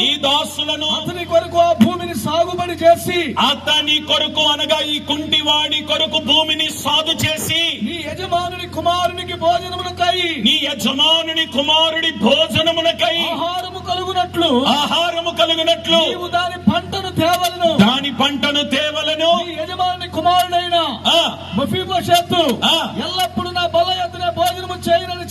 నీ దాసులను అతని కొరకు ఆ భూమిని సాగుబడి చేసి, అతని కొరకు అనగా ఈ కుంటివాడి కొరకు భూమిని సాగు చేసి, నీ యజమానుని కుమారునికి భోజనమునకై, నీ యజమానుని కుమారుడి భోజనమునకై ఆహారము కలుగునట్లు నీవు దాని పంటను తేవలను. నీ యజమానుని కుమారుడైన మఫీబోషెతు ఎల్లప్పుడు నా బల ఎదురే భోజనము చేయనని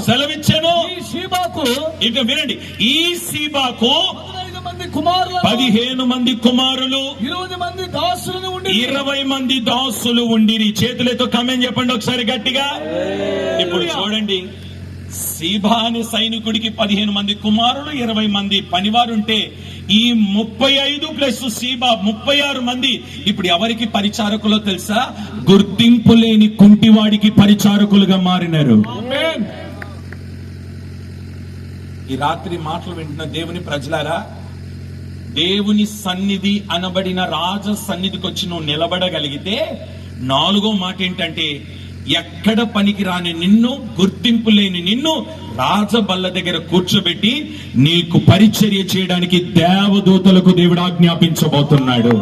సెలవిచ్చెను. ఈ సీబాకు, ఇక వినండి, ఈ సీబాకు 15 మంది కుమారులు, 15 మంది కుమారులు, 20 మంది దాసులను ఉండి, 20 మంది దాసులు ఉండిరి. చేతులతో కమెంట్ చెప్పండి ఒకసారి గట్టిగా. ఇప్పుడు చూడండి, సీబా అనే సైనికుడికి 15 మంది కుమారులు, 20 మంది పనివారుంటే ఈ 35 ప్లస్ సీబా 36 మంది ఇప్పుడు ఎవరికి పరిచారకులో తెలుసా? గుర్తింపు లేని కుంటివాడికి పరిచారకులుగా మారినారు. ఈ రాత్రి మాటలు వింటున్న దేవుని ప్రజలారా, దేవుని సన్నిధి అనబడిన రాజ సన్నిధికి వచ్చి నువ్వు నిలబడగలిగితే 4వ మాట ఏంటంటే, ఎక్కడ పనికి రాని నిన్ను, గుర్తింపు లేని నిన్ను రాజబల్ల దగ్గర కూర్చోబెట్టి నీకు పరిచర్య చేయడానికి దేవదూతలకు దేవుడు ఆజ్ఞాపించబోతున్నాడు.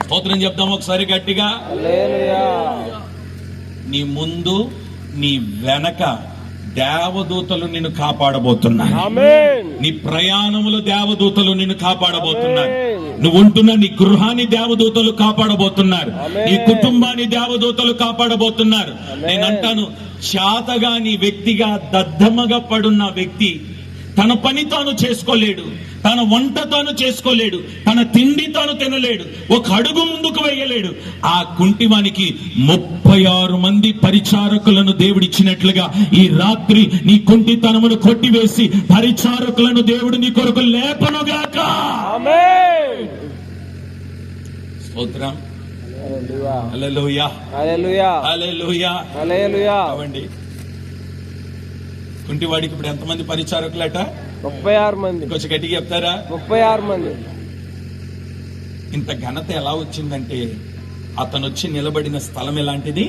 స్తోత్రం చెప్దాం ఒకసారి గట్టిగా. హల్లెలూయా. నీ ముందు నీ వెనక దేవదూతలు నిన్ను కాపాడబోతున్నారు. ఆమేన్. నీ ప్రయాణములో దేవదూతలు నిన్ను కాపాడబోతున్నారు. ఆమేన్. నువ్వు ఉంటున్న నీ గృహాన్ని దేవదూతలు కాపాడబోతున్నారు. ఆమేన్. నీ కుటుంబాన్ని దేవదూతలు కాపాడబోతున్నారు. ఆమేన్. నేను అంటాను, చేతగాని వ్యక్తిగా దద్దమ్మగా పడున్న వ్యక్తి తన పని తాను చేసుకోలేడు, తన వంట తాను చేసుకోలేడు, తన తిండి తాను తినలేడు, ఒక అడుగు ముందుకు వేయలేడు. ఆ కుంటివానికి 36 మంది పరిచారకులను దేవుడిచ్చినట్లుగా ఈ రాత్రి నీ కుంటితనమును కొట్టివేసి పరిచారకులను దేవుడు నీ కొరకు లేపనుగాక. ఆమేన్. స్తోత్రం. హల్లెలూయా. హల్లెలూయా. హల్లెలూయా. హల్లెలూయా. హల్లెలూయా. అవండి. కుంటివాడికి ఇప్పుడు ఎంతమంది పరిచారకులట? 36 మంది. కొంచెం గట్టిగా చెప్తారా? 36 మంది. ఇంత ఘనత ఎలా వచ్చిందంటే అతను వచ్చి నిలబడిన స్థలం ఎలాంటిది?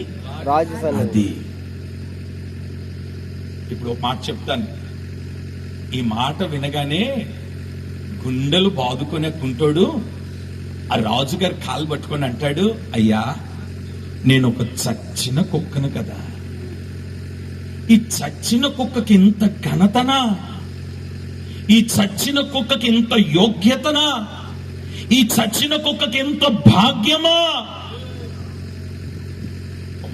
రాజసన్నిధి. అది. ఇప్పుడు ఒక మాట చెప్తాను. ఈ మాట వినగానే గుండెలు బాదుకునే కుంటోడు ఆ రాజుగారి కాలు పట్టుకొని అంటాడు, అయ్యా నేను ఒక చచ్చిన కుక్కను కదా, ఈ చచ్చిన కుక్కకి ఇంత ఘనతనా, ఈ చచ్చిన కుక్కకి ఇంత యోగ్యతనా, ఈ చచ్చిన కుక్కకి ఎంత భాగ్యమా?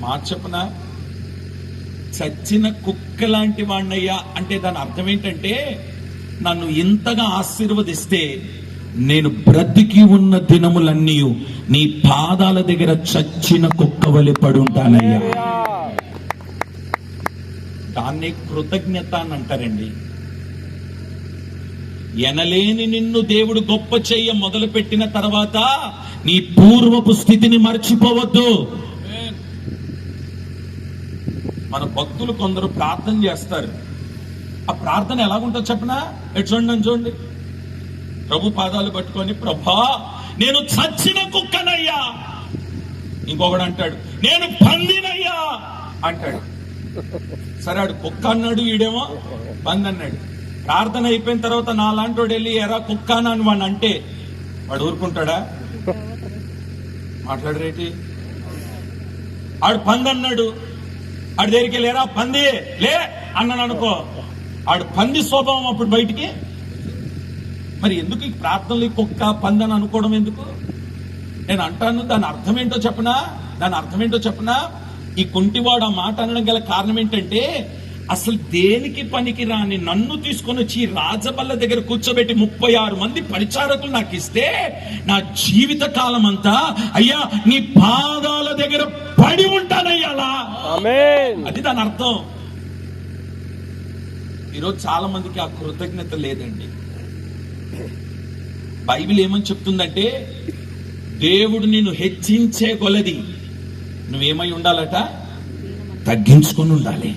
మాట చెప్పనా, చచ్చిన కుక్క లాంటి వాణ్ణయ్యా అంటే దాని అర్థం ఏంటంటే నన్ను ఇంతగా ఆశీర్వదిస్తే నేను బ్రతికి ఉన్న దినములన్నీ నీ పాదాల దగ్గర చచ్చిన కుక్క వలె పడుంటానయ్యా. దాన్ని కృతజ్ఞత అని అంటారండి. ఎనలేని నిన్ను దేవుడు గొప్ప చెయ్య మొదలు పెట్టిన తర్వాత నీ పూర్వపు స్థితిని మర్చిపోవద్దు. మన భక్తులు కొందరు ప్రార్థన చేస్తారు. ఆ ప్రార్థన ఎలాగుంటుందో చెప్పనా? చూడండి నన్ను చూడండి. ప్రభు పాదాలు పట్టుకొని, ప్రభా నేను చచ్చిన కుక్కనయ్యా. ఇంకొకడు అంటాడు నేను పందినయ్యా అంటాడు. సరే ఆడు కుక్క అన్నాడు, ఈడేమో పంది అన్నాడు. ప్రార్థన అయిపోయిన తర్వాత నా లాంటి వాడు వెళ్ళి ఎరా కుక్క అని వాడిని అంటే వాడు ఊరుకుంటాడా? మాట్లాడరేటి? ఆడు పంది అన్నాడు, ఆడి దగ్గరికి వెళ్ళి ఎరా పంది లే అన్నాను అనుకో, ఆడు పంది స్వభావం అప్పుడు బయటికి. మరి ఎందుకు ఈ ప్రార్థనలు కుక్క పంది అని అనుకోవడం ఎందుకు? నేను అంటాను దాని అర్థం ఏంటో చెప్పనా? దాని అర్థం ఏంటో చెప్పనా? ఈ కుంటివాడు ఆ మాట అనడం గల కారణం ఏంటంటే అసలు దేనికి పనికి రాని నన్ను తీసుకొని వచ్చి రాజబల్ల దగ్గర కూర్చోబెట్టి 36 మంది పరిచారకులు నాకు ఇస్తే నా జీవిత కాలం అంతా అయ్యా నీ పాదాల దగ్గర పడి ఉంటానయ్యా. ఆమేన్. అది దాని అర్థం. ఈరోజు చాలా మందికి ఆ కృతజ్ఞత లేదండి. బైబిల్ ఏమని చెప్తుందంటే దేవుడు నిన్ను హెచ్చించే కొలది నువ్వేమై ఉండాలట? తగ్గించుకొని ఉండాలి.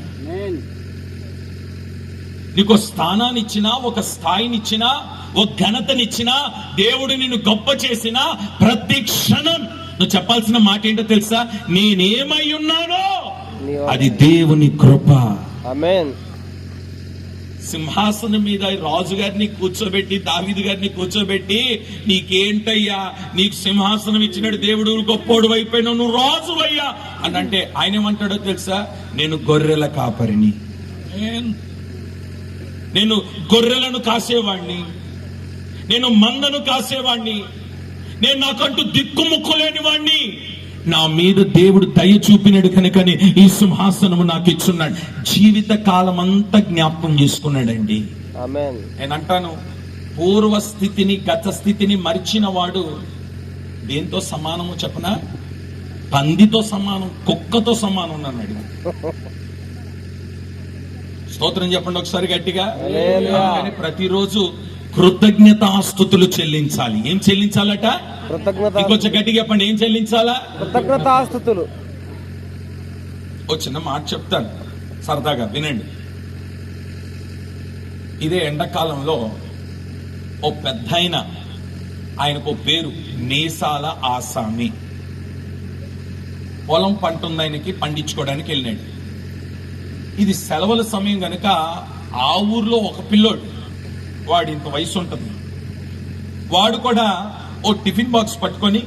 నీకు స్థానాన్ని ఇచ్చినా, ఒక స్థాయిని ఇచ్చినా, ఒక ఘనతనిచ్చినా, దేవుడు నిన్ను గొప్ప చేసినా ప్రతి క్షణం నువ్వు చెప్పాల్సిన మాట ఏంటో తెలుసా? నేనేమై ఉన్నానో అది దేవుని కృప. ఆమేన్. సింహాసనం మీద రాజు గారిని కూర్చోబెట్టి, దావీదు గారిని కూర్చోబెట్టి, నీకేంటయ్యా నీకు సింహాసనం ఇచ్చినట్టు దేవుడు గొప్పోడు అయిపోయినావు, నువ్వు రాజు అయ్యా అని అంటే ఆయన ఏమంటాడో తెలుసా? నేను గొర్రెల కాపరిని, నేను గొర్రెలను కాసేవాణ్ణి, నేను మందను కాసేవాణ్ణి, నేను నాకంటూ దిక్కుముక్కు లేని వాణ్ణి. నా మీద దేవుడు దయ చూపినాడు కనుకని ఈ సింహాసనము నాకు ఇచ్చున్నాడు. జీవిత కాలం అంతా జ్ఞాపకం చేసుకున్నాడండి. ఆమేన్. నేను అంటాను పూర్వ స్థితిని, గత స్థితిని మరిచిన వాడు దేంతో సమానము చెప్పనా? పందితో సమానం, కుక్కతో సమానం అన్నాడు. స్తోత్రం చెప్పండి ఒకసారి గట్టిగా. హల్లెలూయా. అందుకని ప్రతిరోజు కృతజ్ఞతాస్తుతులు చెల్లించాలి. ఏం చెల్లించాలట? కృతజ్ఞత. ఇంకొంచెం గట్టిగా చెప్పండి, ఏం చెల్లించాలా? కృతజ్ఞతాస్తుతులు. ఓ చిన్న మాట చెప్తాను సరదాగా వినండి. ఇదే ఎండాకాలంలో ఓ పెద్ద ఆయనకు పేరు మీసాల ఆసామి. పొలం పంట ఉంది ఆయనకి, పండించుకోవడానికి వెళ్ళినాడు. ఇది సెలవుల సమయం గనుక ఆ ఊర్లో ఒక పిల్లోడు, వాడు ఇంత వయసు ఉంటుంది, వాడు కూడా ఓ టిఫిన్ బాక్స్ పట్టుకొని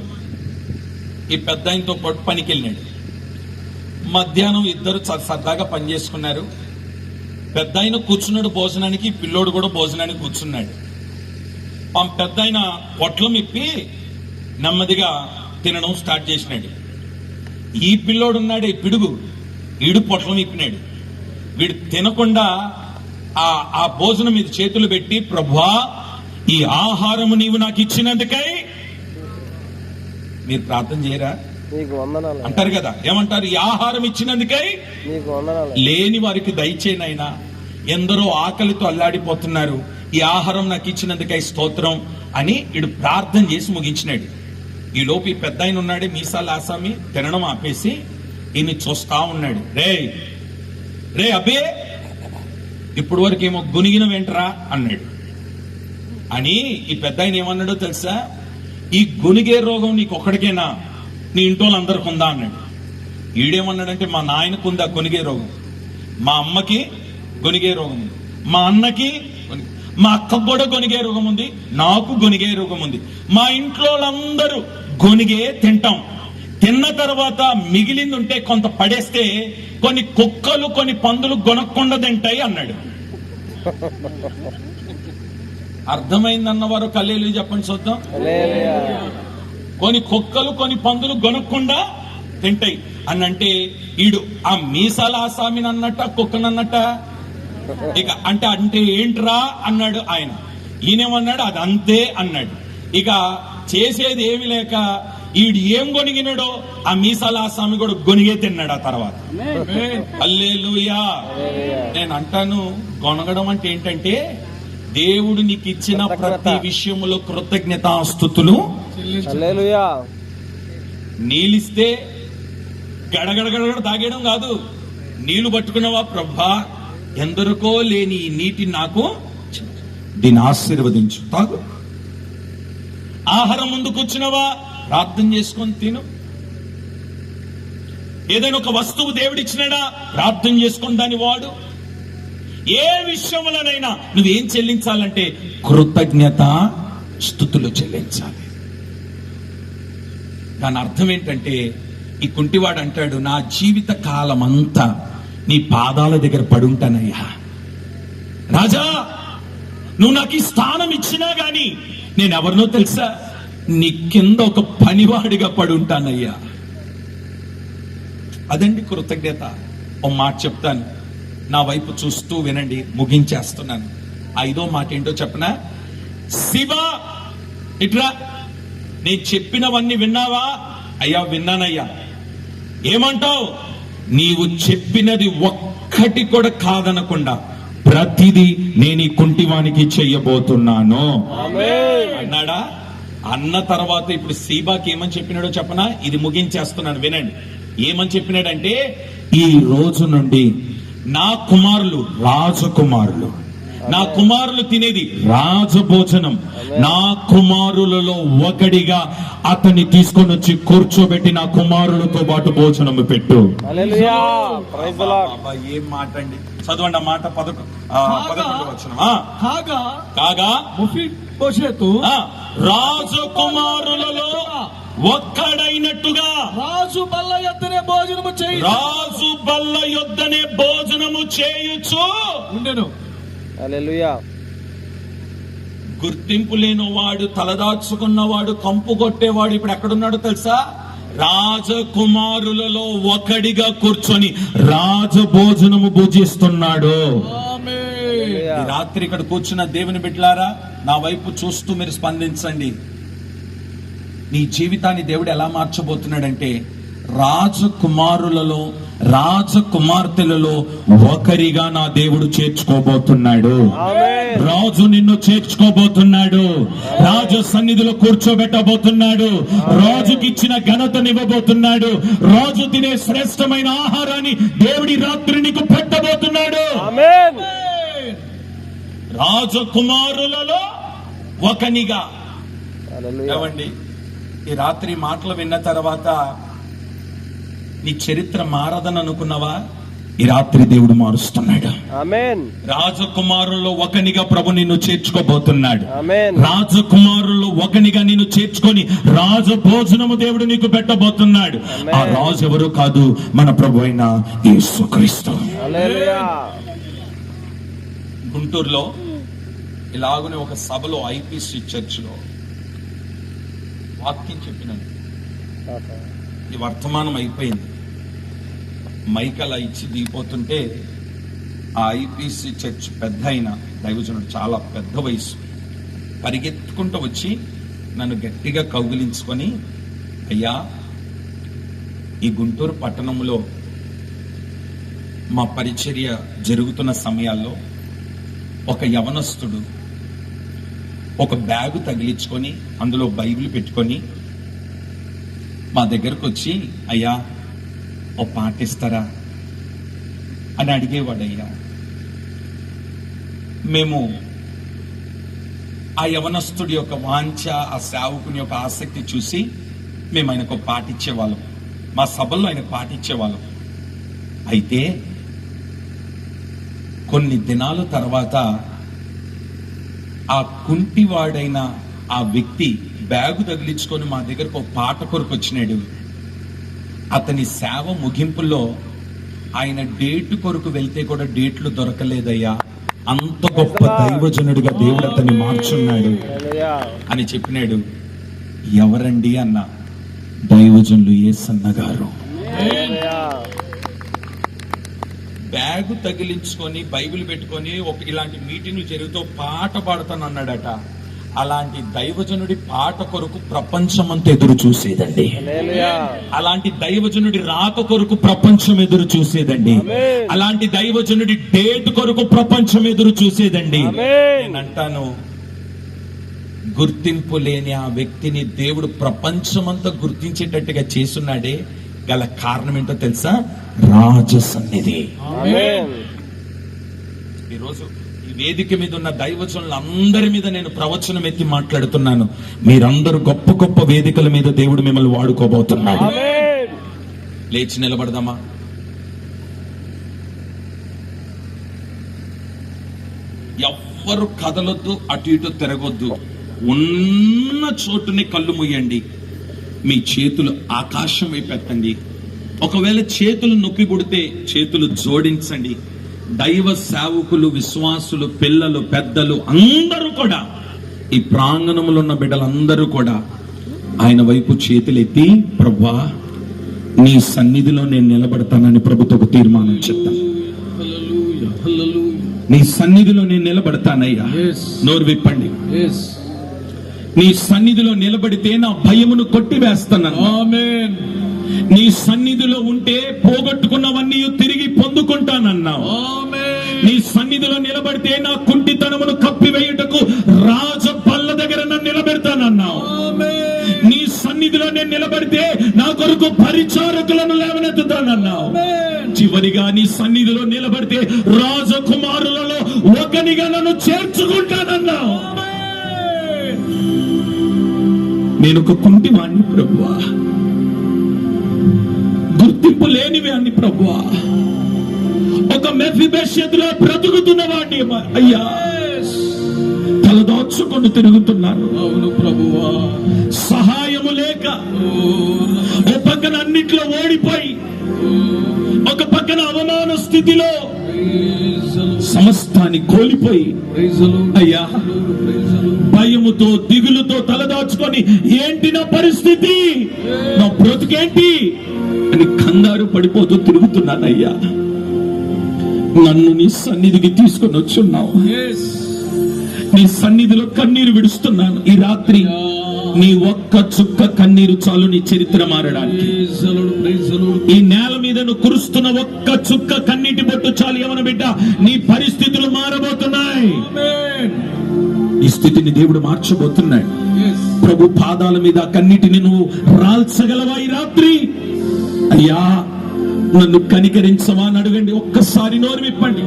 ఈ పెద్ద ఆయనతో పాటు పనికి వెళ్ళినాడు. మధ్యాహ్నం ఇద్దరు సరదాగా పని చేసుకున్నారు. పెద్ద ఆయన కూర్చున్నాడు భోజనానికి, పిల్లోడు కూడా భోజనానికి కూర్చున్నాడు. పెద్ద ఆయన పొట్లం ఇప్పి నెమ్మదిగా తినడం స్టార్ట్ చేసినాడు. ఈ పిల్లోడు ఉన్నాడు, ఈ పిడుగు, ఈడు పొట్లం ఇప్పినాడు. వీడు తినకుండా ఆ భోజనం మీద చేతులు పెట్టి, ప్రభువా ఈ ఆహారము నీవు నాకు ఇచ్చినందుకై, మీరు ప్రార్థన చేయరా? నీకు వందనాలు అంటారు కదా, ఏమంటారు? ఈ ఆహారం ఇచ్చినందుకై నీకు వందనాలు. లేని వారికి దయచేనైనా, ఎందరో ఆకలితో అల్లాడిపోతున్నారు, ఈ ఆహారం నాకు ఇచ్చినందుకై స్తోత్రం అని ఇడు ప్రార్థన చేసి ముగించినాడు. ఈ లోపు ఈ పెద్ద ఆయన ఉన్నాడే మీసాల ఆసామి, తినడం ఆపేసి ఈయన్ని చూస్తా ఉన్నాడు. రే అబ్బే, ఇప్పుడు వరకు ఏమో గునిగిన వెంటరా అన్నాడు. అని ఈ పెద్ద ఆయన ఏమన్నాడో తెలుసా? ఈ గునిగే రోగం నీకు ఒక్కడికేనా, నీ ఇంట్లో అందరికి ఉందా అన్నాడు. ఈడేమన్నాడంటే, మా నాయనకు ఉందా గొనిగే రోగం, మా అమ్మకి గొనిగే రోగం ఉంది, మా అన్నకి, మా అక్కకు కూడా గొనిగే రోగం ఉంది, నాకు గొనిగే రోగం ఉంది, మా ఇంట్లో అందరూ గొనిగే తింటాం, తిన్న తర్వాత మిగిలింది ఉంటే కొంత పడేస్తే కొన్ని కుక్కలు కొన్ని పందులు గొనక్కుండా తింటాయి అన్నాడు. అర్థమైందన్నవారు కల్లేలు చెప్పండి చూద్దాం. హల్లెలూయా. కొన్ని కుక్కలు కొన్ని పందులు గొనక్కుండా తింటాయి అని అంటే, ఈడు ఆ మీసాల ఆసామిని అన్నట్ట, కుక్కనన్నట్ట. ఇక అంటే ఏంట్రా అన్నాడు ఆయన. ఈయనేమన్నాడు, అది అంతే అన్నాడు. ఇక చేసేది ఏమి లేక ఈడు ఏం గొనిగినాడో ఆ మీసాల ఆసామి కూడా గొనిగే తిన్నాడు ఆ తర్వాత. హల్లెలూయా. నేను అంటాను, గొనగడం అంటే ఏంటంటే, దేవుడు నీకు ఇచ్చిన ప్రతి విషయములో కృతజ్ఞతాస్తుతులు. హల్లెలూయా. నీళ్ళిస్తే గడగడగడ తాగేయడం కాదు. నీళ్లు పట్టుకున్నావా, ప్రభా ఎందరికో లేని ఈ నీటిని నాకు దీన్ని ఆశీర్వదించు, తాగు. ఆహారం ముందుకు వచ్చినవా, ప్రార్థన చేసుకొని తిను. ఏదైనా ఒక వస్తువు దేవుడిచ్చినాడా, ప్రార్థన చేసుకొని దాన్ని వాడు. ఏ విషయంలోనైనా నువ్వేం చెల్లించాలంటే కృతజ్ఞత స్తుతులు చెల్లించాలి. దాని అర్థం ఏంటంటే, ఈ కుంటివాడు అంటాడు, నా జీవిత కాలం అంతా నీ పాదాల దగ్గర పడుంటానయ్యా రాజా, నువ్వు నాకు ఈ స్థానం ఇచ్చినా గాని నేను ఎవరినో తెలుసా, నీ కింద ఒక పనివాడిగా పడుంటానయ్యా. అదండి కృతజ్ఞత. ఓ మాట చెప్తాను, నా వైపు చూస్తూ వినండి, ముగించేస్తున్నాను. 5వ మాట ఏంటో చెప్పనా? శివ ఇట్రా, నేను చెప్పినవన్నీ విన్నావా? అయ్యా విన్నానయ్యా. ఏమంటావు? నీవు చెప్పినది ఒక్కటి కూడా కాదనకుండా ప్రతిదీ నేను ఈ కుంటివానికి చెయ్యబోతున్నాను అన్నాడా? అన్న తర్వాత ఇప్పుడు సీబాకి ఏమని చెప్పినాడో చెప్పనా? ఇది ముగించేస్తున్నాను వినండి. ఏమని చెప్పినాడంటే, ఈ రోజు నుండి నా కుమారులు రాజకుమారులు, నా కుమారులు తినేది రాజభోజనం, నా కుమారులలో ఒకడిగా అతన్ని తీసుకొని వచ్చి కూర్చోబెట్టి నా కుమారులతో పాటు భోజనం పెట్టు. హల్లెలూయా. Praise the lord. బాబా, ఏం మాట అండి, చదవండి ఆ మాట. 11వ వచనం. కాగా మెఫీబోషెతు రాజకుమారులలో ఒక్కడైనట్టుగా రాజు బల్ల యొద్దనే భోజనము చేయి, రాజు బల్ల యొద్దనే భోజనము చేయుచు ఉండెను. హల్లెలూయా. గుర్తింపు లేనివాడు, తలదాచుకున్నవాడు, కంపు కొట్టేవాడు ఇప్పుడు ఎక్కడున్నాడో తెలుసా? రాజకుమారులలో ఒకడిగా కూర్చొని రాజభోజనము భుజిస్తున్నాడు. ఈ రాత్రి ఇక్కడ కూర్చున్న దేవుని బిడ్డలారా, నా వైపు చూస్తూ మీరు స్పందించండి. నీ జీవితాన్ని దేవుడు ఎలా మార్చబోతున్నాడంటే, రాజకుమారులలో రాజకుమార్తెలలో ఒకరిగా నా దేవుడు చేర్చుకోబోతున్నాడు. రాజు నిన్ను చేర్చుకోబోతున్నాడు. రాజు సన్నిధిలో కూర్చోబెట్టబోతున్నాడు. రాజుకి ఇచ్చిన ఘనతనివ్వబోతున్నాడు. రాజు తినే శ్రేష్టమైన ఆహారాన్ని దేవుడి రాత్రి నీకు పెట్టబోతున్నాడు. రాజకుమారులలో ఒకనిగా. ఏమండి, ఈ రాత్రి మాటలు విన్న తర్వాత నీ చరిత్ర మారదని అనుకున్నావా? ఈ రాత్రి దేవుడు మారుస్తున్నాడు. రాజకుమారుల్లో ఒకనిగా ప్రభు నిన్ను చేర్చుకోబోతున్నాడు. రాజకుమారుల్లో ఒకనిగా నిన్ను చేర్చుకొని రాజభోజనము దేవుడు నీకు పెట్టబోతున్నాడు. ఆ రాజు ఎవరు కాదు, మన ప్రభు అయిన యేసుక్రీస్తు. గుంటూరులో ఇలాగనే ఒక సభలో ఐపీసీ చర్చిలో వాక్యం చెప్పినాను. ఈ వర్తమానం అయిపోయింది, మైక్ అలా ఇచ్చి దిగిపోతుంటే ఆ ఐపీసీ చర్చ్ పెద్ద అయిన దైవజనుడు, చాలా పెద్ద వయసు, పరిగెత్తుకుంటూ వచ్చి నన్ను గట్టిగా కౌగిలించుకొని, అయ్యా, ఈ గుంటూరు పట్టణంలో మా పరిచర్య జరుగుతున్న సమయాల్లో ఒక యవనస్తుడు ఒక బ్యాగు తగిలించుకొని అందులో బైబిల్ పెట్టుకొని మా దగ్గరకు వచ్చి, అయ్యా, ఓ పాట ఇస్తారా అని అడిగేవాడయ్యా. మేము ఆ యవనస్తుడి యొక్క వాంఛ, ఆ సేవకుని యొక్క ఆసక్తి చూసి మేము ఆయనకు పాట ఇచ్చేవాళ్ళం. మా సభల్లో ఆయన పాట ఇచ్చేవాళ్ళం. అయితే కొన్ని దినాల తర్వాత ఆ కుంటివాడైన ఆ వ్యక్తి బ్యాగు తగిలించుకొని మా దగ్గరకు ఒక పాట కొరకు వచ్చినాడు. అతని సేవ ముగింపులో ఆయన డేటు కొరకు వెళ్తే కూడా డేట్లు దొరకలేదయ్యా, అంత గొప్ప దైవజనుడిగా దేవుడు అతన్ని మార్చున్నాడు అని చెప్పినాడు. ఎవరండి అన్న, దైవజనులు యేసన్న గారు. బ్యాగు తగిలించుకొని బైబిల్ పెట్టుకొని ఇలాంటి మీటింగ్లు జరుగుతూ పాట పాడుతాను అన్నాడట. అలాంటి దైవజనుడి పాట కొరకు ప్రపంచమంతా ఎదురు చూసేదండి. అలాంటి దైవజనుడి రాక కొరకు ప్రపంచం ఎదురు చూసేదండి. అలాంటి దైవజనుడి డేట్ కొరకు ప్రపంచం ఎదురు చూసేదండి. నేనంటాను, గుర్తింపు లేని ఆ వ్యక్తిని దేవుడు ప్రపంచమంతా గుర్తించేటట్టుగా చేసున్నాడే, గల కారణం ఏంటో తెలుసా? రాజ సన్నిధి. ఈరోజు ఈ వేదిక మీద ఉన్న దైవజనులందరి మీద నేను ప్రవచనం ఎత్తి మాట్లాడుతున్నాను. మీరందరూ గొప్ప గొప్ప వేదికల మీద దేవుడు మిమ్మల్ని వాడుకోబోతున్నాడు. లేచి నిలబడదామా? ఎవ్వరు కదలొద్దు, అటు ఇటు తిరగొద్దు. ఉన్న చోటుని కళ్ళు మూయండి. మీ చేతులు ఆకాశం వైపు ఎత్తండి. ఒకవేళ చేతులు నొప్పి పుడితే చేతులు జోడించండి. దైవ సేవకులు, విశ్వాసులు, పిల్లలు, పెద్దలు అందరూ కూడా, ఈ ప్రాంగణంలో ఉన్న బిడ్డలందరూ కూడా ఆయన వైపు చేతులెత్తి, ప్రభువా, నీ సన్నిధిలో నేను నిలబడతానని ప్రభుత్వకు తీర్మానం చెప్తాను. నీ సన్నిధిలో నేను నిలబడతానయ్యా. నోరు విప్పండి. నీ సన్నిధిలో నిలబడితే నా భయమును కొట్టివేస్తాను. ఆమేన్. నీ సన్నిధిలో ఉంటే పోగొట్టుకున్నవన్నీ తిరిగి పొందుకుంటానన్నావు. నీ సన్నిధిలో నిలబడితే నా కుంటితనమును కప్పివేయుటకు రాజ బల్ల దగ్గర నన్ను నిలబెడతానన్నావు. నీ సన్నిధిలో నేను నిలబడితే నా కొరకు పరిచారకులను లేవనెత్తుతానన్నావు. చివరిగా నీ సన్నిధిలో నిలబడితే రాజకుమారులలో ఒకనిగా నన్ను చేర్చుకుంటానన్నావు. నేను ఒక కుంటివాణ్ణి ప్రభువా, గుర్తింపు లేనివాణ్ణి ప్రభువా, ఒక మెఫీబోషెతులా బ్రతుకుతున్న వాడిని అయ్యా, తలదాచుకొని తిరుగుతున్నాను. అవును ప్రభువా, సహాయము లేక ఒక పక్కన అన్నిట్లో ఓడిపోయి, ఒక పక్కన అవమాన స్థితిలో సమస్తాన్ని కోల్పోయి, అయ్యా, భయముతో దిగులుతో తలదాచుకొని ఏంటి నా పరిస్థితి, నా బ్రతుకేంటి అని కంగారు పడిపోతూ తిరుగుతున్నానయ్యా. నన్ను నీ సన్నిధికి తీసుకొని వచ్చున్నావు. నీ సన్నిధిలో కన్నీరు విడుస్తున్నాను. ఈ రాత్రి నీ ఒక్క చుక్క కన్నీరు చాలు నీ చరిత్ర మారడానికి. ఈ నేల మీద నువ్వు కురుస్తున్న ఒక్క చుక్క కన్నీటి బొట్టు చాలు. యవన బిడ్డ, నీ పరిస్థితులు మారబోతున్నాయి. ఈ స్థితిని దేవుడు మార్చబోతున్నాడు. ప్రభు పాదాల మీద కన్నీటిని నువ్వు రాల్చగలవా ఈ రాత్రి? అయ్యా, నన్ను కనికరించవా అని అడగండి. ఒక్కసారి నోరు విప్పండి.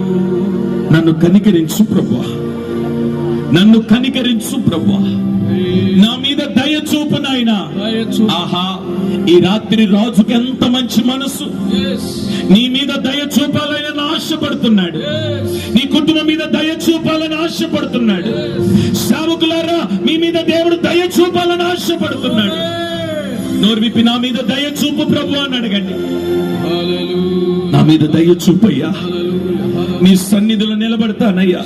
నన్ను కనికరించు ప్రభువా, నన్ను కనికరించు ప్రభువా, నా మీద దయ చూపు నాయనా. ఆహా, ఈ రాత్రి రాజుకి ఎంత మంచి మనసు. నీ మీద దయ చూపాలని ఆశపడుతున్నాడు. నీ కుటుంబం మీద దయ చూపాలని ఆశపడుతున్నాడు. సేవకులారా, మీ మీద దేవుడు దయ చూపాలని ఆశపడుతున్నాడు. నోరు విప్పి నా మీద దయ చూపు ప్రభు అని అడగండి. నా మీద దయ చూపయ్యా. నీ సన్నిధిలో నిలబడతానయ్యా.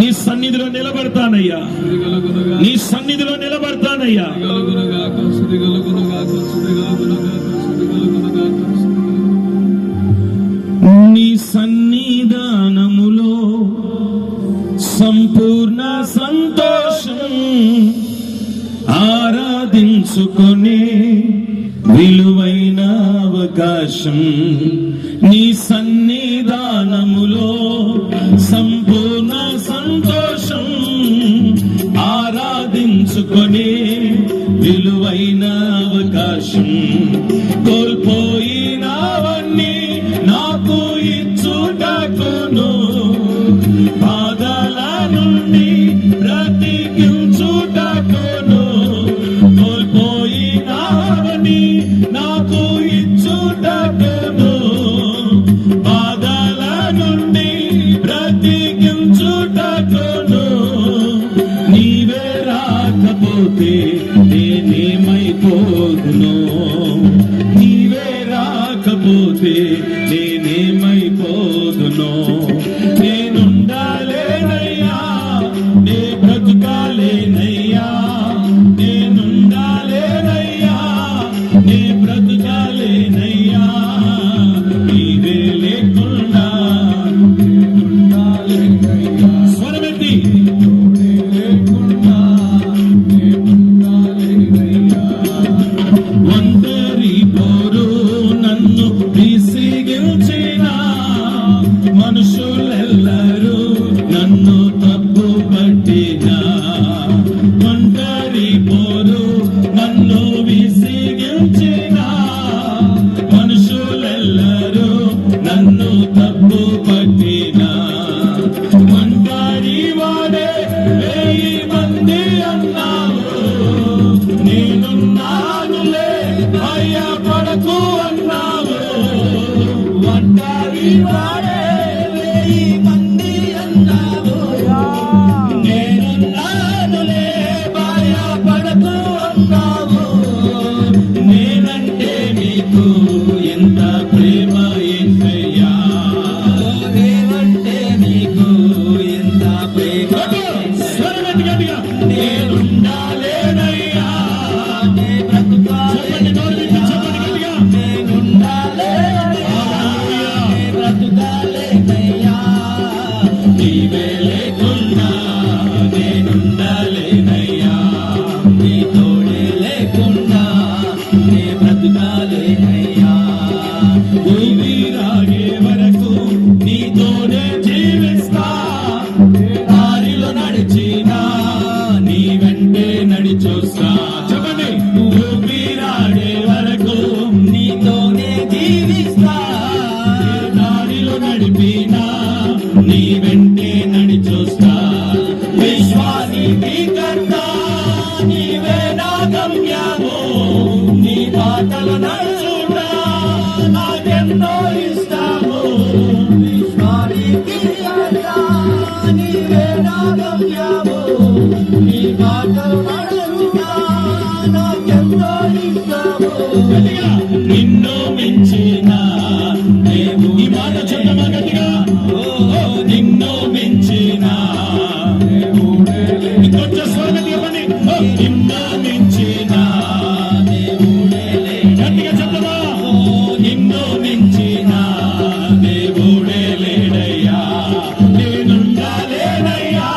నీ సన్నిధిలో నిలబడతానయ్యా. నీ సన్నిధిలో నిలబడతానయ్యా. నీ సన్నిధానములో సంపూర్ణ సంతోషం, ఆరాధించుకునే విలువైన అవకాశం. నీ సన్నిధానములో సంపూర్ణ సంతోషం, ఆరాధించుకునే విలువైన అవకాశం. కోల్పోయినవన్నీ నాకు ఇచ్చుటకును, బాధల నుండి బ్రతికించుటకును. కోల్పోయినవన్నీ నాకు ఇచ్చుటకును, బాధల నుండి బ్రతికించుటకును. నీవే రాకపోతే నేనేమైపోదును, నీవే రాకపోతే నేనేమైపోదును. నేనుండాలేనయ్యా, నే బ్రతుకాలేనయ్యా, నేనుండాలేనయ్యా, నే బ్రతుకాలేనయ్యా. నీవే లేకుండా నేనుండాలేనయ్యా. స్వరమెత్తి ఒంటరి పోరు నన్ను విసిగించిన మనుషులెల్లరూ నన్ను తప్పు పట్టిన. ఒంటరి పోరు నన్ను విసిగించిన మనుషులెల్లరూ నన్ను తప్పు పట్టిన. ఒంటరి వాడే 1000 మంది అన్నావు, నేనున్నానులే భయపడకు అన్నావు. ఒంటరి వాడే 1000 మంది అన్నావు, నేనున్నానులే భయపడకు అన్నావు. నేనంటే నీకు ఎంత ప్రేమ యేసయ్యా, నేనంటే నీకు ఎంత ప్రేమ. స్వరమెత్తి గట్టిగా. నేనుండాలేనయ్యా, నే బ్రతుకాలే. చెప్పండి గట్టిగా. నేనుండాలేనయ్యా, నే బ్రతుకాలేనయ్యా. నీవే లేకుండా నేనుండాలేనయ్యా, నీ తోడే లేకుండా నే బ్రతుకాలేనయ్యా. ఊపిరాగే వరకు నీతోనే జీవిస్తా, దారిలో నడిచినా నీ వెంటే నడిచొస్తా. చెప్పండి. ఊపిరాగే వరకు నీతోనే జీవిస్తా, దారిలో నడిపినా నీ వెంటే నడిచొస్తా. విశ్వానికి కర్త నీవే నా గమ్యము, నీ బాటలు నడుచుట నాకెంతో ఇష్టము. విశ్వానికి కర్త నీవే నా గమ్యము, నీ బాటలు నడుచుట నాకెంతో ఇష్టము. నిన్ను మించిన దేవు. ఈ మాట చెప్పమా గట్టిగా. నిన్ను మించిన దేవుడే లేడు. ఇంకొంచెం స్వరం చెప్పండి. నిన్ను మించిన దేవుడే లేడు. గట్టిగా చెప్పమా. నిన్ను మించిన దేవుడే లేడయ్యా, నేనుండాలేనయ్యా,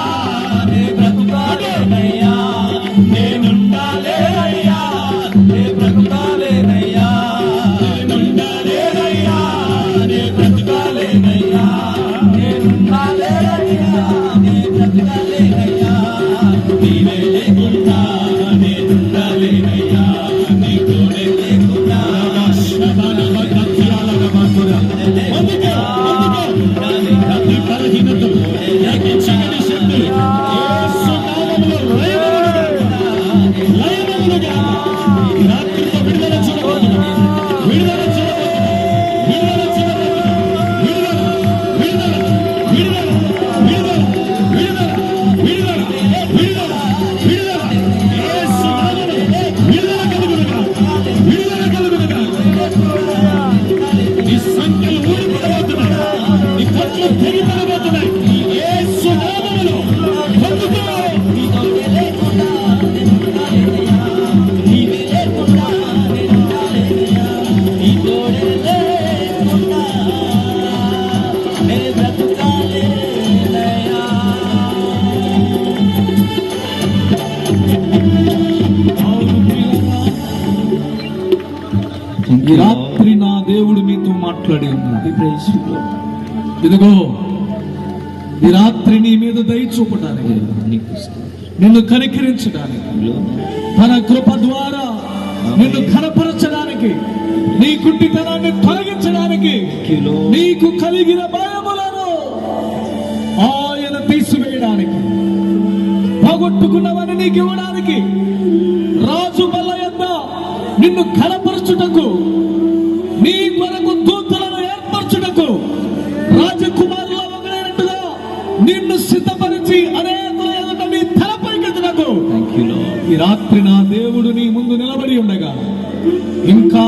ఈ రాత్రి నా దేవుడు మీతో మాట్లాడి ఉన్నాడు. ఇదిగో ఈ రాత్రి నీ మీద దయ చూపడానికి, నిన్ను కనికరించడానికి, తన కృప ద్వారా నిన్ను ఘనపరచడానికి, నీ కుంటితనాన్ని తొలగించడానికి, నీకు కలిగిన భయములను ఆయన తీసివేయడానికి, పోగొట్టుకున్నవని నీకు ఇవ్వడానికి, రాజు బల్ల యొద్ద నిన్ను ఘనపరచుటకు, నీ కొరకు దూతలను ఏర్పరచుటకు, రాజకుమారుల ఒకరైనట్టుగా నిన్ను సిద్ధపరిచి అనేకుల ఎదుట నీ తలపైకెత్తుటకు ఈ రాత్రి నా దేవుడు నీ ముందు నిలబడి ఉండగా ఇంకా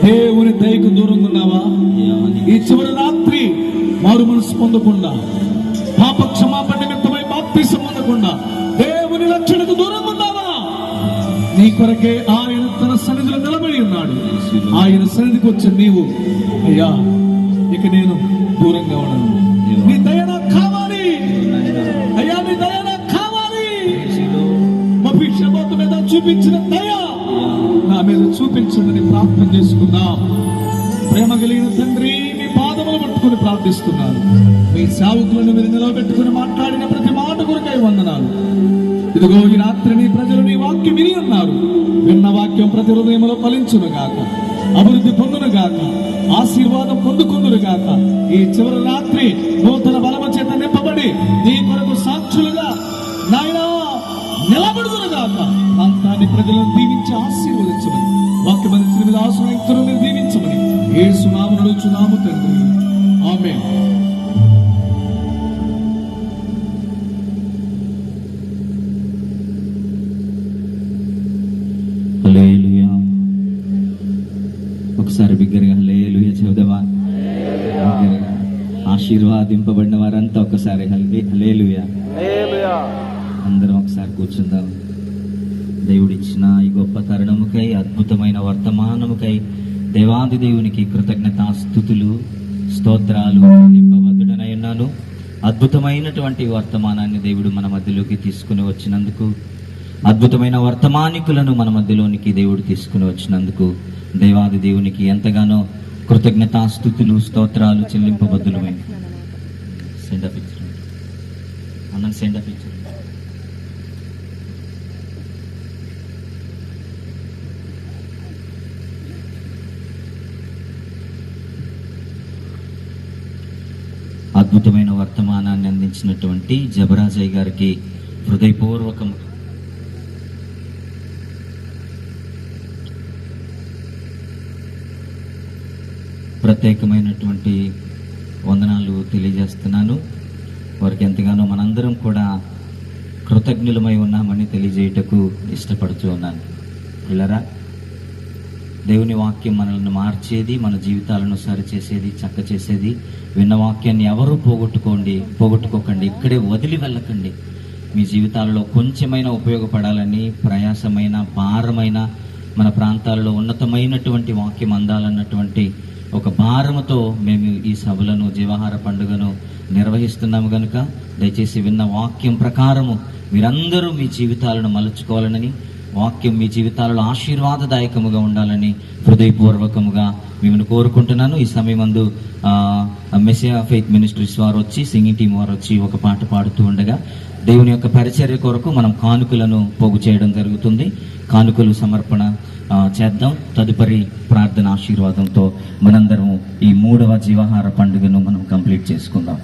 దేవుని దయకు దూరంగా ఉన్నావా? ఈ చివరి రాత్రి మారు మనసు పొందకుండా, పాప క్షమాపణ నిమిత్తమై బాప్తిసం పొందకుండా దేవుని రక్షణకు దూరంగా ఉన్నావా? నీ కొరకే ఆయన తన సన్నిధిలో నిలబడి ఉన్నాడు. ఆయన సన్నిధికి వచ్చి నీవు, అయ్యా ఇక నేను దూరంగా ఉన్నాను, నీ దయ నాకు కావాలి, అయ్యా నీ దయ నాకు కావాలి, మఫీషబోతు మీద చూపించిన దయ నా మీద చూపించండి ప్రార్థన చేసుకుందాం. ప్రేమ కలిగిన తండ్రి, మీ పాదములు పట్టుకుని ప్రార్థిస్తున్నాను. మీ సేవకులను మీరు నిలబెట్టుకుని మాట్లాడిన ప్రతి మాట కొరకై వందనాలు. ఇదిగో ఈ రాత్రి నీ ప్రజలు నీ వాక్యం విని ఉన్నారు. విన్న వాక్యం ప్రతి హృదయంలో ఫలించును గాక, అభివృద్ధి పొందును గాక, ఆశీర్వాదం పొందుకుందును గాక. ఈ చివరి రాత్రి నూతన బలమ చేత నింపబడి నీ కొరకు సాక్షులుగా నాయనా నిలబడుదును గాక. ప్రాంతాన్ని ప్రజలను దీవించి ఆశీర్వదించమని, వాక్యం అందించిన మీద ఆశ్రయించులను దీవించమని యేసు నామమున అడుగుచున్నాము తండ్రి, ఆమేన్. హల్లెలూయా. ఒకసారి బిగ్గరగా హల్లెలూయా చెబుదామా? బిగ్గరగా. ఆశీర్వాదింపబడిన వారంతా ఒకసారి హల్లెలూయా. హల్లెలూయా. అందరం ఒకసారి కూర్చుందాం. దేవుడిచ్చిన ఈ గొప్ప తరుణముకై, అద్భుతమైన వర్తమానముకై దేవాది దేవునికి కృతజ్ఞతాస్తుతులు, స్తోత్రాలు చెల్లింపబద్దుడనై ఉన్నాను. అద్భుతమైనటువంటి వర్తమానాన్ని దేవుడు మన మధ్యలోకి తీసుకుని వచ్చినందుకు, అద్భుతమైన వర్తమానికులను మన మధ్యలోనికి దేవుడు తీసుకుని వచ్చినందుకు దేవాది దేవునికి ఎంతగానో కృతజ్ఞతాస్తుతులు, స్తోత్రాలు చెల్లింపబద్దులమై. సెండ్ ఆఫ్ ఇచ్చారు అన్న, సెండ్ ఆఫ్ ఇచ్చారు. అద్భుతమైన వర్తమానాన్ని అందించినటువంటి జబరాజయ్య గారికి హృదయపూర్వకం ప్రత్యేకమైనటువంటి వందనాలు తెలియజేస్తున్నాను. వారికి ఎంతగానో మనందరం కూడా కృతజ్ఞులమై ఉన్నామని తెలియజేయటకు ఇష్టపడుతూ ఉన్నాను. పిల్లరా, దేవుని వాక్యం మనల్ని మార్చేది, మన జీవితాలను సరిచేసేది, చక్క చేసేది. విన్న వాక్యాన్ని ఎవరూ పోగొట్టుకోకండి, ఇక్కడే వదిలి వెళ్ళకండి. మీ జీవితాలలో కొంచెమైనా ఉపయోగపడాలని, ప్రయాసమైన, భారమైన, మన ప్రాంతాలలో ఉన్నతమైనటువంటి వాక్యం అందాలన్నటువంటి ఒక భారముతో మేము ఈ సభలను, జీవాహార పండుగను నిర్వహిస్తున్నాము కనుక దయచేసి విన్న వాక్యం ప్రకారము మీరందరూ మీ జీవితాలను మలుచుకోవాలని, వాక్యం మీ జీవితాలలో ఆశీర్వాదదాయకముగా ఉండాలని హృదయపూర్వకముగా మిమ్మల్ని కోరుకుంటున్నాను. ఈ సమయమందు మెస్సియా ఫెయిత్ మినిస్ట్రీస్ వారు వచ్చి, సింగింగ్ టీం వారు వచ్చి ఒక పాట పాడుతూ ఉండగా దేవుని యొక్క పరిచర్య కొరకు మనం కానుకలను పోగు చేయడం జరుగుతుంది. కానుకలు సమర్పణ చేద్దాం. తదుపరి ప్రార్థన ఆశీర్వాదంతో మనందరం ఈ 3వ జీవాహార పండుగను మనం కంప్లీట్ చేసుకుందాం.